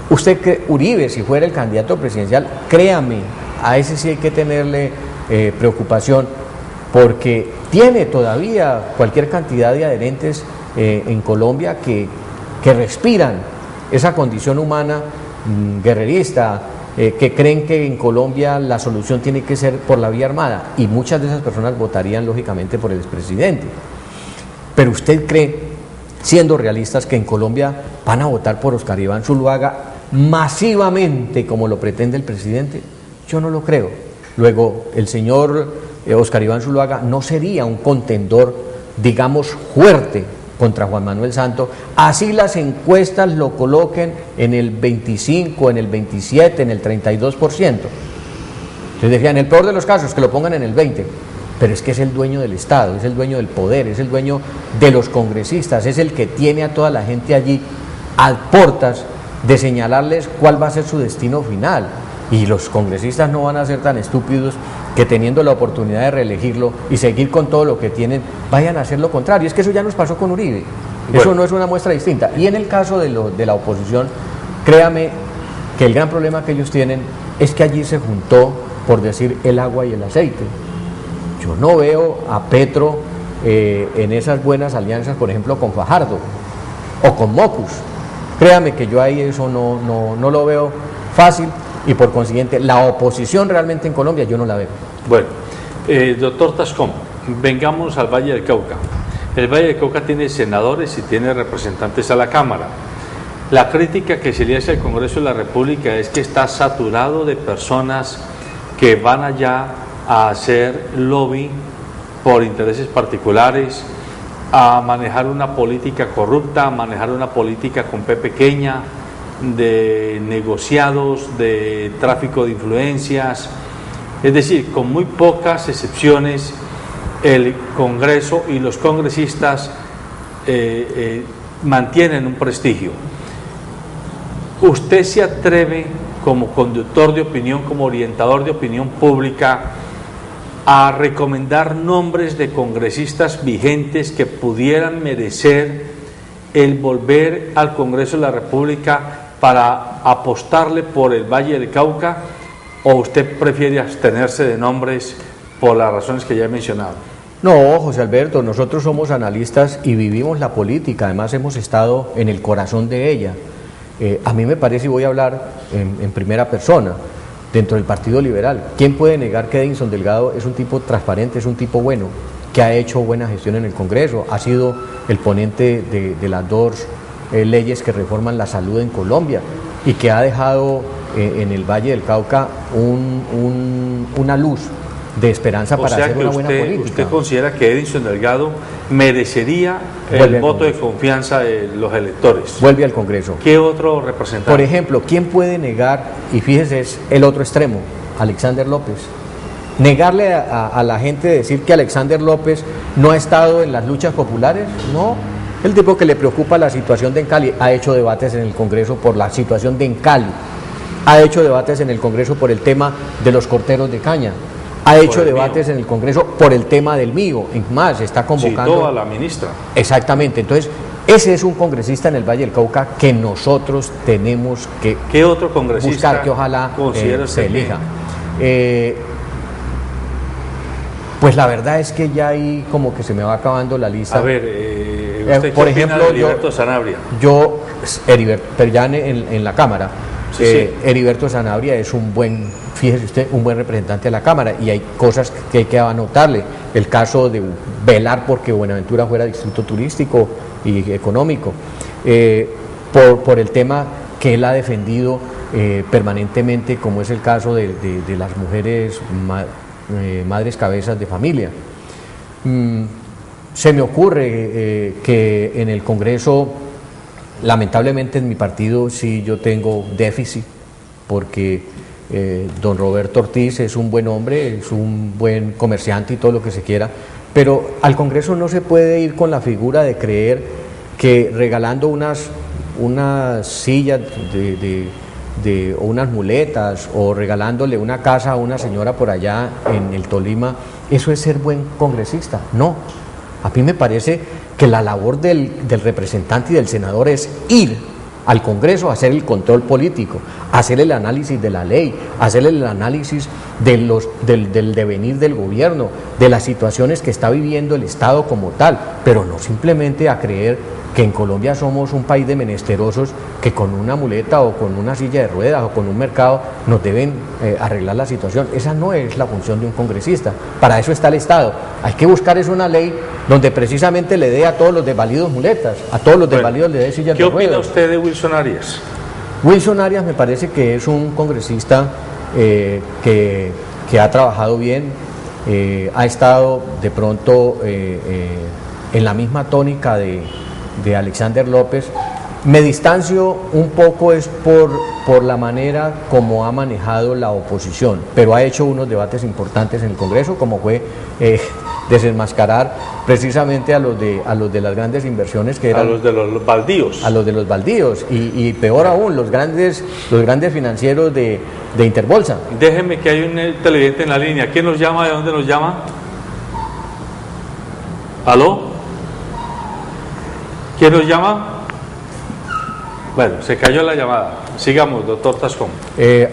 usted que Uribe, si fuera el candidato presidencial, créame, a ese sí hay que tenerle preocupación, porque tiene todavía cualquier cantidad de adherentes en Colombia que respiran esa condición humana guerrerista, que creen que en Colombia la solución tiene que ser por la vía armada, y muchas de esas personas votarían lógicamente por el expresidente. Pero usted cree, siendo realistas, que en Colombia van a votar por Óscar Iván Zuluaga masivamente como lo pretende el presidente. Yo no lo creo. Luego, el señor Óscar Iván Zuluaga no sería un contendor, digamos, fuerte contra Juan Manuel Santos, así las encuestas lo coloquen en el 25, en el 27, en el 32%. Entonces decía, en el peor de los casos, que lo pongan en el 20%. Pero es que es el dueño del Estado, es el dueño del poder, es el dueño de los congresistas, es el que tiene a toda la gente allí a portas de señalarles cuál va a ser su destino final. Y los congresistas no van a ser tan estúpidos que, teniendo la oportunidad de reelegirlo y seguir con todo lo que tienen, vayan a hacer lo contrario. Es que eso ya nos pasó con Uribe. Bueno, eso no es una muestra distinta. Y en el caso de la oposición, créame que el gran problema que ellos tienen es que allí se juntó, por decir, el agua y el aceite. Yo no veo a Petro en esas buenas alianzas, por ejemplo, con Fajardo o con Mocus. Créame que yo ahí eso no lo veo fácil, y por consiguiente la oposición realmente en Colombia yo no la veo. Bueno, doctor Tascón, vengamos al Valle del Cauca. El Valle del Cauca tiene senadores y tiene representantes a la Cámara. La crítica que se le hace al Congreso de la República es que está saturado de personas que van allá a hacer lobby por intereses particulares, a manejar una política corrupta, a manejar una política con P pequeña, de negociados, de tráfico de influencias, es decir, con muy pocas excepciones el Congreso y los congresistas mantienen un prestigio. ¿Usted se atreve como conductor de opinión, como orientador de opinión pública, a recomendar nombres de congresistas vigentes que pudieran merecer el volver al Congreso de la República para apostarle por el Valle del Cauca, o usted prefiere abstenerse de nombres por las razones que ya he mencionado? No, José Alberto, nosotros somos analistas y vivimos la política, además hemos estado en el corazón de ella. A mí me parece, y voy a hablar en primera persona, dentro del Partido Liberal, ¿quién puede negar que Edinson Delgado es un tipo transparente, es un tipo bueno, que ha hecho buena gestión en el Congreso, ha sido el ponente de las dos leyes que reforman la salud en Colombia y que ha dejado en el Valle del Cauca una luz de esperanza para hacer una buena política? ¿Usted considera que Edinson Delgado merecería el voto de confianza de los electores? Vuelve al Congreso. ¿Qué otro representante? Por ejemplo, ¿quién puede negar? Y fíjese, es el otro extremo, Alexander López. Negarle a la gente, decir que Alexander López no ha estado en las luchas populares, no. El tipo que le preocupa la situación de Encali, ha hecho debates en el Congreso por la situación de Encali, ha hecho debates en el Congreso por el tema de los corteros de caña, ha hecho debates en el Congreso por el tema del mío, en más, está convocando... Citó a la ministra. Exactamente, entonces, ese es un congresista en el Valle del Cauca que nosotros tenemos que... ¿Qué otro congresista buscar, que ojalá se elija? Pues la verdad es que ya ahí como que se me va acabando la lista. A ver, ¿usted por qué opina ejemplo, de Heriberto Sanabria? Pero ya en la Cámara, sí. Heriberto Sanabria es un buen, fíjese usted, un buen representante de la Cámara, y hay cosas que hay que anotarle. El caso de velar porque Buenaventura fuera distrito turístico y económico, por el tema que él ha defendido permanentemente, como es el caso de las mujeres madres cabezas de familia. Se me ocurre que en el Congreso, lamentablemente en mi partido sí yo tengo déficit, porque don Roberto Ortiz es un buen hombre, es un buen comerciante y todo lo que se quiera, pero al Congreso no se puede ir con la figura de creer que regalando unas sillas o unas muletas, o regalándole una casa a una señora por allá en el Tolima, eso es ser buen congresista. No, a mí me parece que la labor del representante y del senador es ir al Congreso a hacer el control político, hacer el análisis de la ley, hacer el análisis del devenir del gobierno, de las situaciones que está viviendo el Estado como tal, pero no simplemente a creer que en Colombia somos un país de menesterosos que con una muleta o con una silla de ruedas o con un mercado nos deben arreglar la situación. Esa no es la función de un congresista, para eso está el Estado. Hay que buscar una ley donde precisamente le dé a todos los desvalidos muletas, a todos los desvalidos le dé sillas de ruedas. ¿Qué opina usted de Wilson Arias? Wilson Arias me parece que es un congresista que ha trabajado bien, ha estado de pronto en la misma tónica de Alexander López. Me distancio un poco es por la manera como ha manejado la oposición, pero ha hecho unos debates importantes en el Congreso, como fue desenmascarar precisamente a los de las grandes inversiones, que eran a los de los baldíos, y peor aún, los grandes financieros de Interbolsa. Déjeme, que hay un televidente en la línea. ¿Quién nos llama? ¿De dónde nos llama? ¿Aló? ¿Quién nos llama? Bueno, se cayó la llamada. Sigamos, doctor Tascón.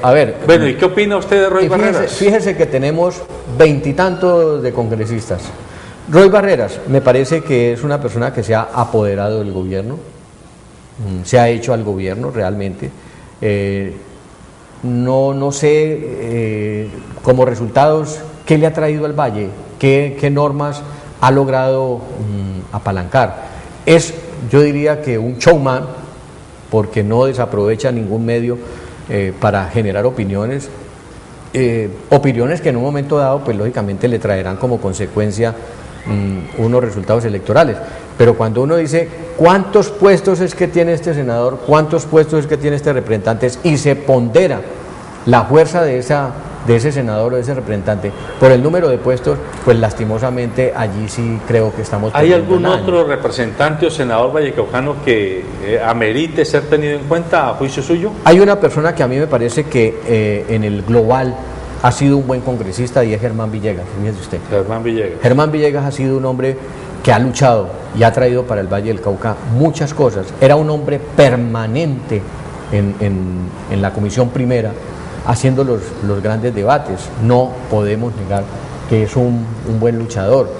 A ver. Bueno, ¿y qué opina usted de Roy Barreras? Fíjese que tenemos 20 y tantos de congresistas. Roy Barreras me parece que es una persona que se ha apoderado del gobierno, se ha hecho al gobierno realmente. No sé como resultados qué le ha traído al Valle, qué normas ha logrado apalancar. Es, yo diría, que un showman, porque no desaprovecha ningún medio para generar opiniones que en un momento dado pues lógicamente le traerán como consecuencia unos resultados electorales, Pero cuando uno dice cuántos puestos es que tiene este senador, cuántos puestos es que tiene este representante, y se pondera la fuerza de ese senador o de ese representante por el número de puestos, pues lastimosamente allí sí creo que estamos ¿Hay perdiendo algún el año. otro representante o senador vallecaucano que amerite ser tenido en cuenta a juicio suyo? Hay una persona que a mí me parece que en el global ha sido un buen congresista, y es Germán Villegas, fíjese usted. Germán Villegas. Germán Villegas ha sido un hombre que ha luchado y ha traído para el Valle del Cauca muchas cosas. Era un hombre permanente en la Comisión Primera, haciendo los grandes debates. No podemos negar que es un buen luchador.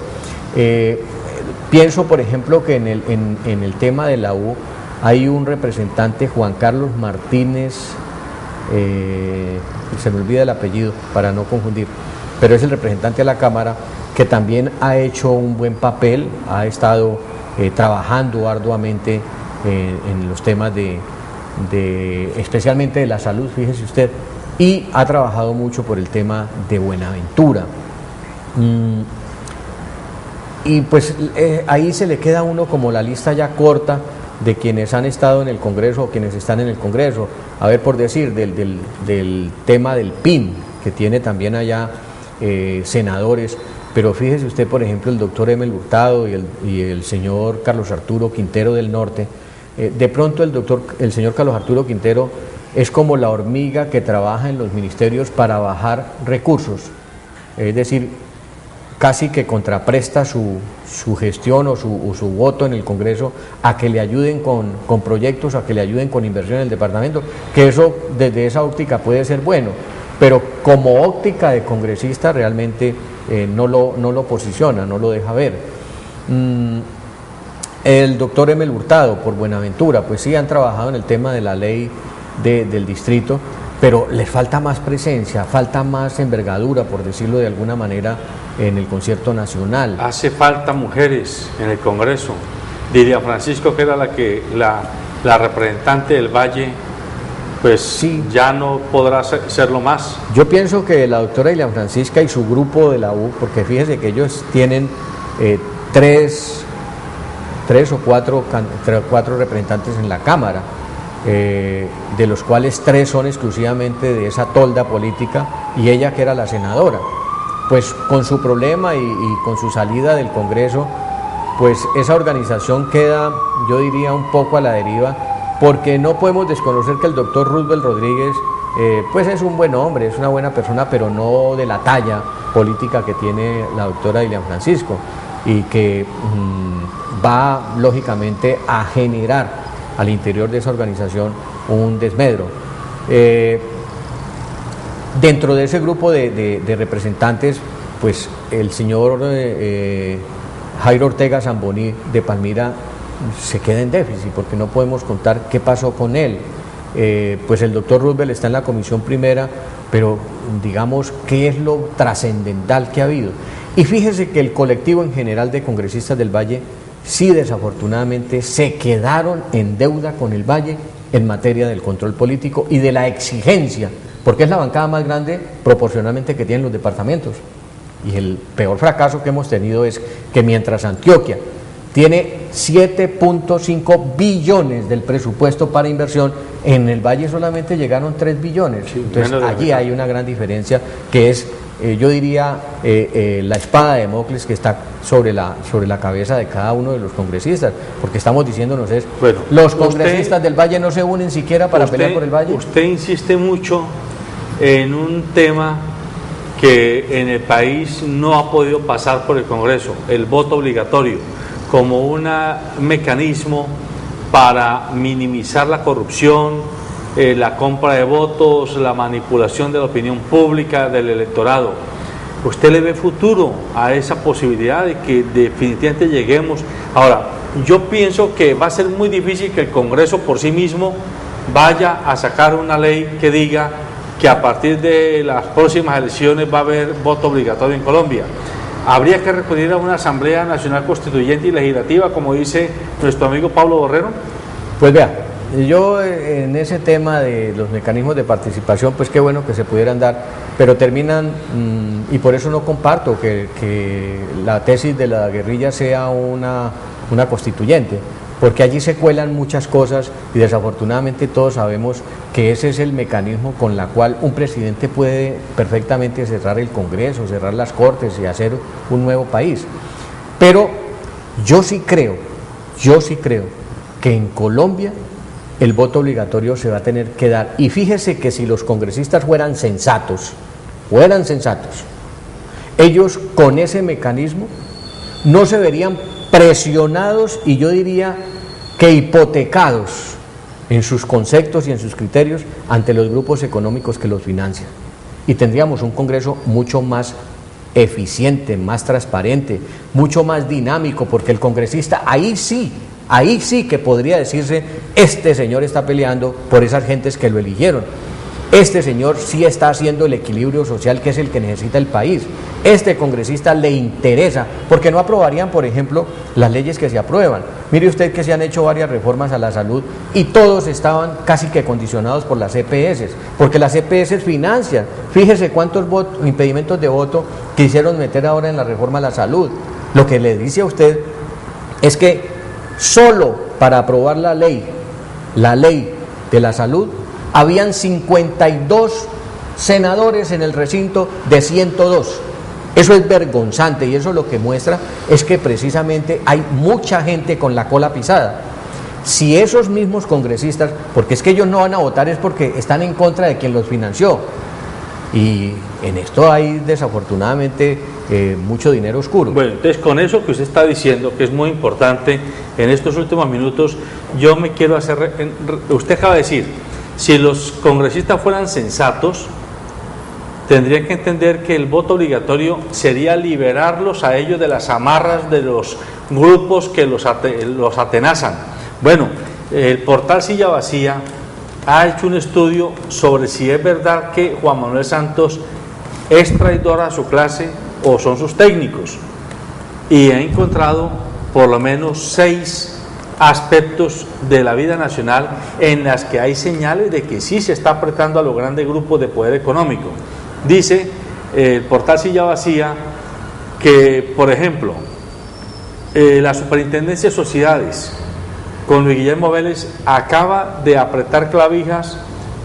Pienso, por ejemplo, que en el tema de la U hay un representante, Juan Carlos Martínez, se me olvida el apellido para no confundir, pero es el representante de la Cámara, que también ha hecho un buen papel, ha estado trabajando arduamente en los temas especialmente de la salud, fíjese usted, y ha trabajado mucho por el tema de Buenaventura. Y pues ahí se le queda a uno como la lista ya corta de quienes han estado en el Congreso o quienes están en el Congreso. A ver, por decir, del tema del PIN, que tiene también allá senadores, pero fíjese usted, por ejemplo, el doctor Emel Hurtado y el señor Carlos Arturo Quintero del Norte. De pronto el señor Carlos Arturo Quintero es como la hormiga que trabaja en los ministerios para bajar recursos, es decir, casi que contrapresta su gestión o su voto en el Congreso a que le ayuden con proyectos, a que le ayuden con inversión en el departamento, que eso desde esa óptica puede ser bueno, pero como óptica de congresista realmente no lo posiciona, no lo deja ver. El doctor Emel Hurtado por Buenaventura, pues sí han trabajado en el tema de la ley del distrito, pero les falta más presencia, falta más envergadura, por decirlo de alguna manera, en el concierto nacional. Hace falta mujeres en el Congreso. Diría Francisco, que era la representante del Valle, pues sí, ya no podrá serlo más. Yo pienso que la doctora Ilian Francisca y su grupo de la U, porque fíjese que ellos tienen tres o cuatro representantes en la Cámara, de los cuales 3 son exclusivamente de esa tolda política, y ella que era la senadora. Pues con su problema y con su salida del Congreso, pues esa organización queda, yo diría, un poco a la deriva, porque no podemos desconocer que el doctor Roosevelt Rodríguez pues es un buen hombre, es una buena persona, pero no de la talla política que tiene la doctora Ilian Francisco, y que va lógicamente a generar al interior de esa organización un desmedro. Dentro de ese grupo de representantes, pues el señor Jairo Ortega Zamboní de Palmira se queda en déficit, porque no podemos contar qué pasó con él. Pues el doctor Roosevelt está en la Comisión Primera, pero digamos, ¿qué es lo trascendental que ha habido? Y fíjese que el colectivo en general de congresistas del Valle sí, desafortunadamente, se quedaron en deuda con el Valle en materia del control político y de la exigencia, porque es la bancada más grande proporcionalmente que tienen los departamentos. Y el peor fracaso que hemos tenido es que mientras Antioquia tiene 7.5 billones del presupuesto para inversión, en el Valle solamente llegaron 3 billones. Sí, entonces allí hay una gran diferencia, que es, yo diría, la espada de Damocles que está sobre la cabeza de cada uno de los congresistas, porque estamos diciéndonos bueno, los congresistas del Valle no se unen siquiera para pelear por el Valle. Usted insiste mucho en un tema que en el país no ha podido pasar por el Congreso, el voto obligatorio, como un mecanismo para minimizar la corrupción, la compra de votos, la manipulación de la opinión pública, del electorado. ¿Usted le ve futuro a esa posibilidad de que definitivamente lleguemos? Ahora, yo pienso que va a ser muy difícil que el Congreso por sí mismo vaya a sacar una ley que diga que a partir de las próximas elecciones va a haber voto obligatorio en Colombia. ¿Habría que recurrir a una Asamblea Nacional Constituyente y Legislativa, como dice nuestro amigo Pablo Borrero? Pues vea, yo en ese tema de los mecanismos de participación, pues qué bueno que se pudieran dar, pero terminan, y por eso no comparto que la tesis de la guerrilla sea una constituyente, porque allí se cuelan muchas cosas y desafortunadamente todos sabemos que ese es el mecanismo con la cual un presidente puede perfectamente cerrar el Congreso, cerrar las Cortes y hacer un nuevo país. Pero yo sí creo que en Colombia el voto obligatorio se va a tener que dar. Y fíjese que si los congresistas fueran sensatos, ellos con ese mecanismo no se verían presionados y yo diría que hipotecados en sus conceptos y en sus criterios ante los grupos económicos que los financian. Y tendríamos un Congreso mucho más eficiente, más transparente, mucho más dinámico, porque el congresista ahí sí que podría decirse, este señor está peleando por esas gentes que lo eligieron, este señor sí está haciendo el equilibrio social que es el que necesita el país, este congresista le interesa, porque no aprobarían, por ejemplo, las leyes que se aprueban. Mire usted que se han hecho varias reformas a la salud y todos estaban casi que condicionados por las EPS, porque las EPS financian. Fíjese cuántos impedimentos de voto quisieron meter ahora en la reforma a la salud. Lo que le dice a usted es que solo para aprobar la ley de la salud, habían 52 senadores en el recinto de 102. Eso es vergonzante y eso lo que muestra es que precisamente hay mucha gente con la cola pisada. Si esos mismos congresistas, porque es que ellos no van a votar es porque están en contra de quien los financió, y en esto hay desafortunadamente mucho dinero oscuro. Bueno, entonces con eso que usted está diciendo, que es muy importante, en estos últimos minutos yo me quiero hacer, usted acaba de decir, si los congresistas fueran sensatos, tendrían que entender que el voto obligatorio sería liberarlos a ellos de las amarras de los grupos que los atenazan. Bueno, el portal Silla Vacía ha hecho un estudio sobre si es verdad que Juan Manuel Santos es traidor a su clase o son sus técnicos, y ha encontrado por lo menos 6 aspectos de la vida nacional en las que hay señales de que sí se está apretando a los grandes grupos de poder económico. Dice el portal Silla Vacía que, por ejemplo, la Superintendencia de Sociedades con Luis Guillermo Vélez acaba de apretar clavijas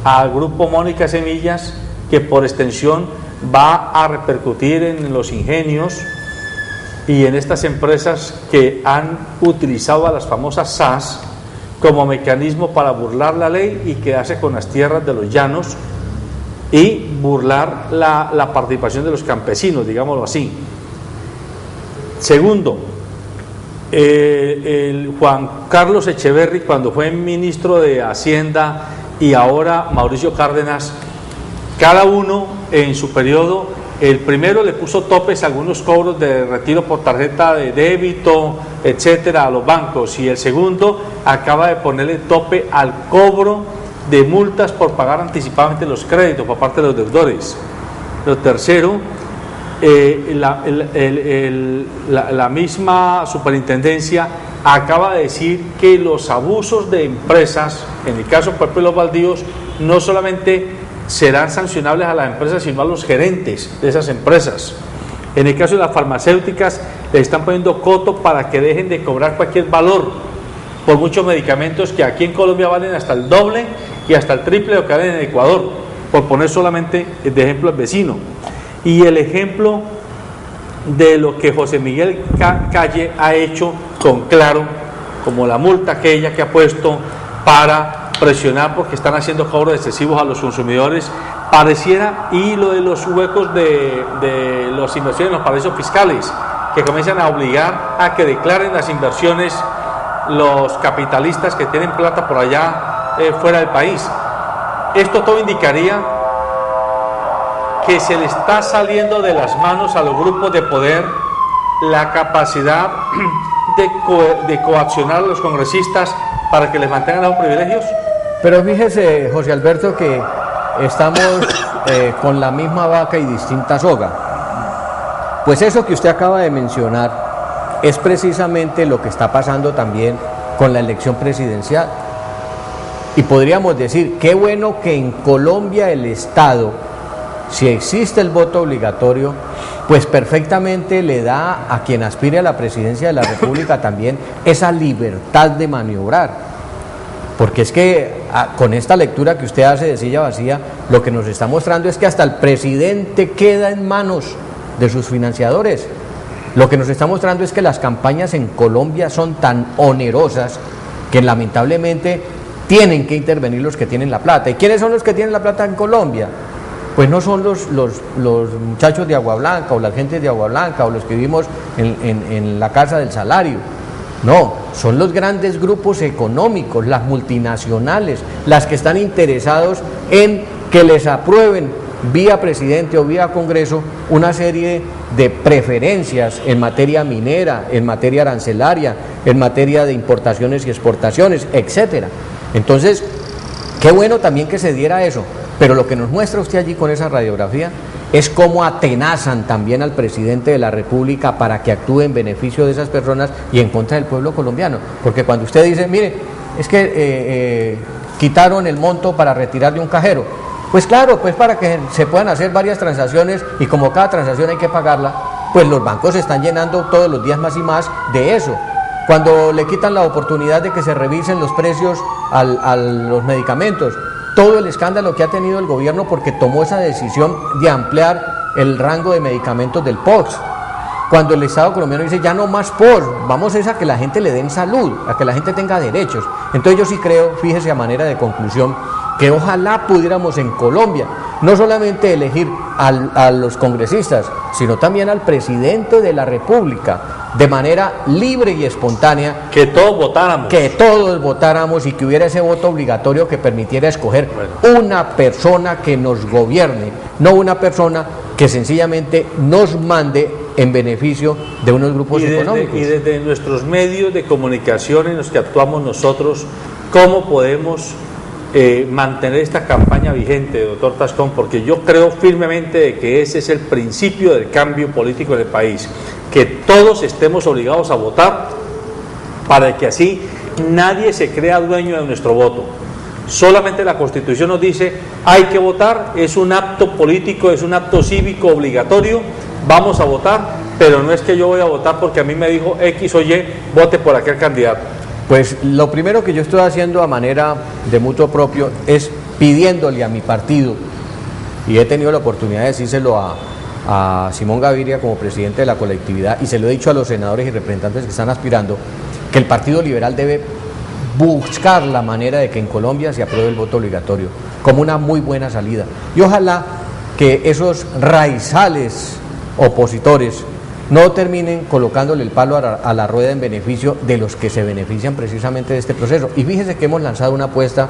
al grupo Mónica Semillas, que por extensión va a repercutir en los ingenios y en estas empresas que han utilizado a las famosas SAS como mecanismo para burlar la ley y quedarse con las tierras de los llanos y burlar la participación de los campesinos, digámoslo así. Segundo, el Juan Carlos Echeverri, cuando fue ministro de Hacienda, y ahora Mauricio Cárdenas, cada uno en su periodo, el primero le puso topes a algunos cobros de retiro por tarjeta de débito, etcétera, a los bancos, y el segundo acaba de ponerle tope al cobro de multas por pagar anticipadamente los créditos por parte de los deudores. Lo tercero, la misma superintendencia acaba de decir que los abusos de empresas, en el caso por ejemplo de los baldíos, no solamente serán sancionables a las empresas, sino a los gerentes de esas empresas. En el caso de las farmacéuticas, le están poniendo coto para que dejen de cobrar cualquier valor por muchos medicamentos que aquí en Colombia valen hasta el doble y hasta el triple de lo que valen en Ecuador, por poner solamente de ejemplo al vecino. Y el ejemplo de lo que José Miguel Calle ha hecho con Claro, como la multa aquella que ha puesto para presionar porque están haciendo cobros excesivos a los consumidores, pareciera, y lo de los huecos de las inversiones en los paraísos fiscales, que comienzan a obligar a que declaren las inversiones los capitalistas que tienen plata por allá fuera del país. Esto todo indicaría que se le está saliendo de las manos a los grupos de poder la capacidad de coaccionar a los congresistas para que les mantengan los privilegios. Pero fíjese, José Alberto, que estamos con la misma vaca y distinta soga. Pues eso que usted acaba de mencionar es precisamente lo que está pasando también con la elección presidencial. y podríamos decir, qué bueno que en Colombia el Estado, si existe el voto obligatorio, pues perfectamente le da a quien aspire a la presidencia de la República también esa libertad de maniobrar. Porque es que con esta lectura que usted hace de silla vacía, lo que nos está mostrando es que hasta el presidente queda en manos de sus financiadores. Lo que nos está mostrando es que las campañas en Colombia son tan onerosas que lamentablemente tienen que intervenir los que tienen la plata. ¿Y quiénes son los que tienen la plata en Colombia? Pues no son los muchachos de Agua Blanca o las gentes de Agua Blanca o los que vivimos en la Casa del Salario. No, son los grandes grupos económicos, las multinacionales, las que están interesados en que les aprueben vía presidente o vía Congreso una serie de preferencias en materia minera, en materia arancelaria, en materia de importaciones y exportaciones, etcétera. Entonces, qué bueno también que se diera eso. Pero lo que nos muestra usted allí con esa radiografía es cómo atenazan también al presidente de la República para que actúe en beneficio de esas personas y en contra del pueblo colombiano. Porque cuando usted dice, mire, es que quitaron el monto para retirar de un cajero, pues claro, pues para que se puedan hacer varias transacciones y como cada transacción hay que pagarla, pues los bancos se están llenando todos los días más y más de eso. Cuando le quitan la oportunidad de que se revisen los precios a los medicamentos, todo el escándalo que ha tenido el gobierno porque tomó esa decisión de ampliar el rango de medicamentos del POX. Cuando el Estado colombiano dice ya no más POX, vamos a que la gente le den salud, a que la gente tenga derechos. Entonces yo sí creo, fíjese a manera de conclusión, que ojalá pudiéramos en Colombia no solamente elegir a los congresistas, sino también al presidente de la República, de manera libre y espontánea. Que todos votáramos. Que todos votáramos y que hubiera ese voto obligatorio que permitiera escoger una persona que nos gobierne, no una persona que sencillamente nos mande en beneficio de unos grupos económicos. Y desde nuestros medios de comunicación en los que actuamos nosotros, ¿cómo podemos mantener esta campaña vigente, doctor Tascón? Porque yo creo firmemente de que ese es el principio del cambio político en el país, que todos estemos obligados a votar para que así nadie se crea dueño de nuestro voto. Solamente la Constitución nos dice hay que votar, es un acto político, es un acto cívico obligatorio, vamos a votar, pero no es que yo voy a votar porque a mí me dijo X o Y, vote por aquel candidato. Pues lo primero que yo estoy haciendo a manera de mutuo propio es pidiéndole a mi partido, y he tenido la oportunidad de decírselo a Simón Gaviria como presidente de la colectividad, y se lo he dicho a los senadores y representantes que están aspirando, que el Partido Liberal debe buscar la manera de que en Colombia se apruebe el voto obligatorio como una muy buena salida. Y ojalá que esos raizales opositores no terminen colocándole el palo a la rueda en beneficio de los que se benefician precisamente de este proceso. Y fíjese que hemos lanzado una apuesta,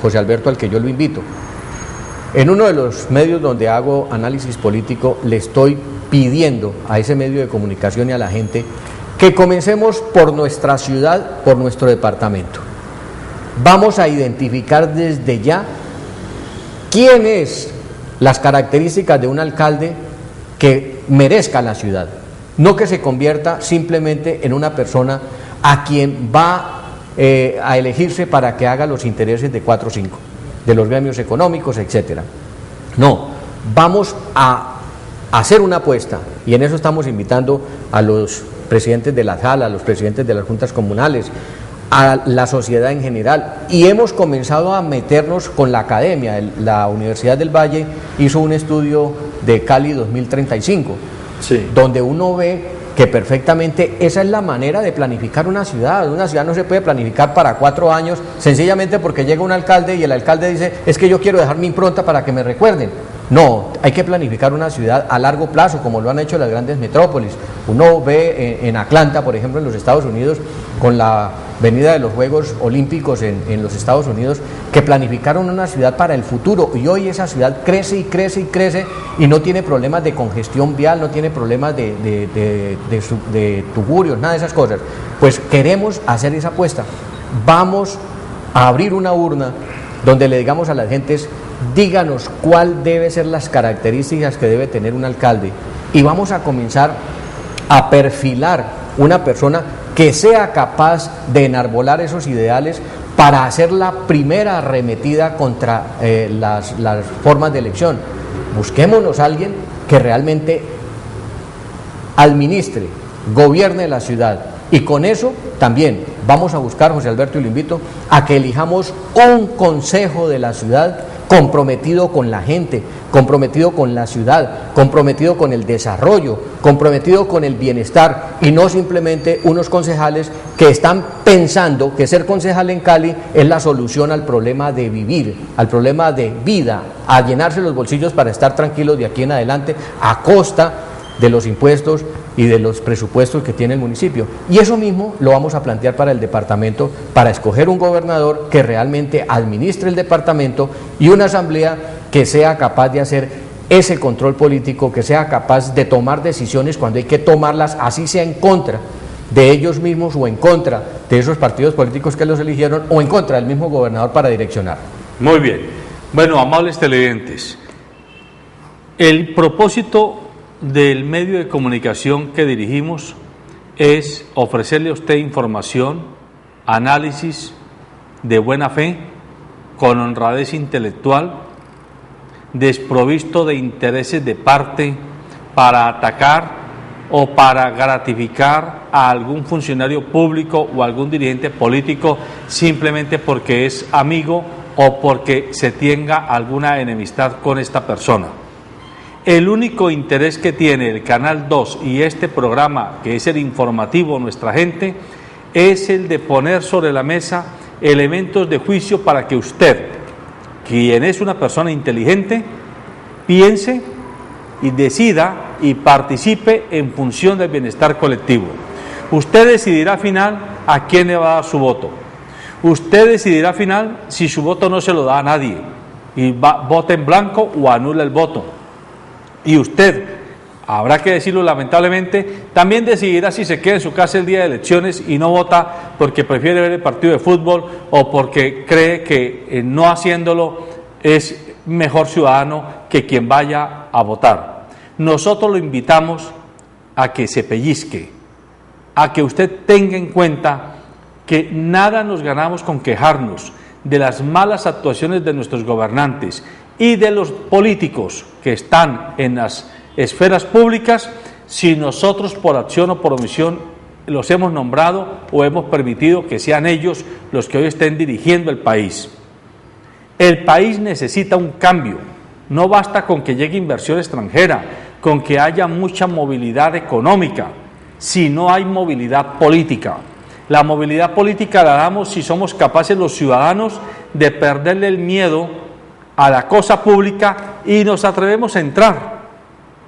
José Alberto, al que yo lo invito. En uno de los medios donde hago análisis político, le estoy pidiendo a ese medio de comunicación y a la gente que comencemos por nuestra ciudad, por nuestro departamento. Vamos a identificar desde ya quiénes las características de un alcalde que merezca la ciudad, no que se convierta simplemente en una persona a quien va a elegirse para que haga los intereses de 4 o 5, de los gremios económicos, etcétera. No, vamos a hacer una apuesta, y en eso estamos invitando a los presidentes de la sala, a los presidentes de las juntas comunales, a la sociedad en general, y hemos comenzado a meternos con la academia. La Universidad del Valle hizo un estudio de Cali 2035, sí, donde uno ve que perfectamente esa es la manera de planificar una ciudad. Una ciudad no se puede planificar para 4 años, sencillamente porque llega un alcalde y el alcalde dice, es que yo quiero dejar mi impronta para que me recuerden. No, hay que planificar una ciudad a largo plazo, como lo han hecho las grandes metrópolis. Uno ve en Atlanta, por ejemplo, en los Estados Unidos, con la venida de los Juegos Olímpicos en los Estados Unidos, que planificaron una ciudad para el futuro, y hoy esa ciudad crece y crece y crece, y no tiene problemas de congestión vial, no tiene problemas de tugurios, nada de esas cosas. Pues queremos hacer esa apuesta. Vamos a abrir una urna donde le digamos a las gentes, díganos cuál debe ser las características que debe tener un alcalde, y vamos a comenzar a perfilar una persona que sea capaz de enarbolar esos ideales para hacer la primera arremetida contra las formas de elección. Busquémonos a alguien que realmente administre, gobierne la ciudad, y con eso también vamos a buscar, José Alberto, y lo invito a que elijamos un consejo de la ciudad comprometido con la gente, comprometido con la ciudad, comprometido con el desarrollo, comprometido con el bienestar, y no simplemente unos concejales que están pensando que ser concejal en Cali es la solución al problema de vivir, al problema de vida, a llenarse los bolsillos para estar tranquilos de aquí en adelante a costa de los impuestos y de los presupuestos que tiene el municipio. Y eso mismo lo vamos a plantear para el departamento, para escoger un gobernador que realmente administre el departamento y una asamblea que sea capaz de hacer ese control político, que sea capaz de tomar decisiones cuando hay que tomarlas, así sea en contra de ellos mismos o en contra de esos partidos políticos que los eligieron o en contra del mismo gobernador para direccionar. Muy bien. Bueno, amables televidentes, el propósito del medio de comunicación que dirigimos es ofrecerle a usted información, análisis de buena fe, con honradez intelectual, desprovisto de intereses de parte para atacar o para gratificar a algún funcionario público o algún dirigente político simplemente porque es amigo o porque se tenga alguna enemistad con esta persona. El único interés que tiene el Canal 2 y este programa, que es el informativo Nuestra Gente, es el de poner sobre la mesa elementos de juicio para que usted, quien es una persona inteligente, piense y decida y participe en función del bienestar colectivo. Usted decidirá al final a quién le va a dar su voto. Usted decidirá al final si su voto no se lo da a nadie y vota en blanco o anula el voto. Y usted, habrá que decirlo lamentablemente, también decidirá si se queda en su casa el día de elecciones y no vota porque prefiere ver el partido de fútbol o porque cree que no haciéndolo es mejor ciudadano que quien vaya a votar. Nosotros lo invitamos a que se pellizque, a que usted tenga en cuenta que nada nos ganamos con quejarnos de las malas actuaciones de nuestros gobernantes y de los políticos que están en las esferas públicas si nosotros por acción o por omisión los hemos nombrado o hemos permitido que sean ellos los que hoy estén dirigiendo el país. El país necesita un cambio, no basta con que llegue inversión extranjera, con que haya mucha movilidad económica, si no hay movilidad política. La movilidad política la damos si somos capaces los ciudadanos de perderle el miedo a la cosa pública y nos atrevemos a entrar,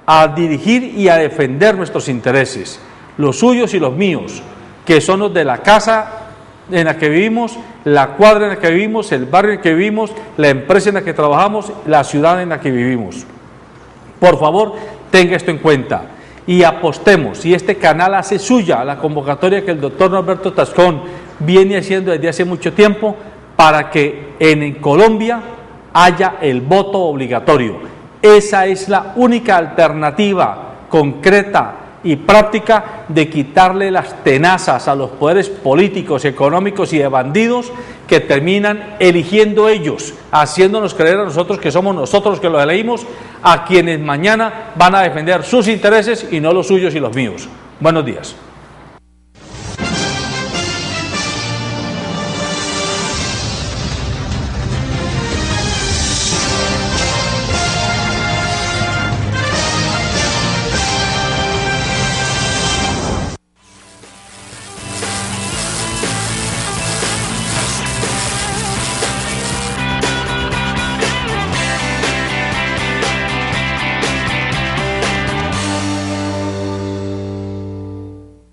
a dirigir y a defender nuestros intereses, los suyos y los míos, que son los de la casa en la que vivimos, la cuadra en la que vivimos, el barrio en el que vivimos, la empresa en la que trabajamos, la ciudad en la que vivimos. Por favor, tenga esto en cuenta y apostemos, y este canal hace suya la convocatoria que el doctor Norberto Tascón viene haciendo desde hace mucho tiempo para que en Colombia haya el voto obligatorio. Esa es la única alternativa concreta y práctica de quitarle las tenazas a los poderes políticos, económicos y de bandidos que terminan eligiendo ellos, haciéndonos creer a nosotros que somos nosotros los que los elegimos, a quienes mañana van a defender sus intereses y no los suyos y los míos. Buenos días.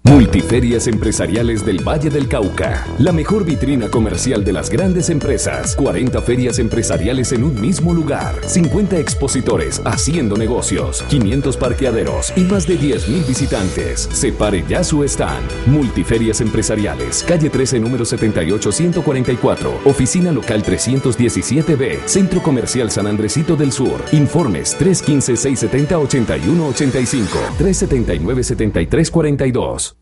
Multiferias Empresariales del Valle del Cauca. La mejor vitrina comercial de las grandes empresas. 40 ferias empresariales en un mismo lugar. 50 expositores haciendo negocios. 500 parqueaderos y más de 10,000 visitantes. Separe ya su stand. Multiferias Empresariales. Calle 13, número 78-144. Oficina local 317B. Centro Comercial San Andresito del Sur. Informes 315-670-8185. 379-7342.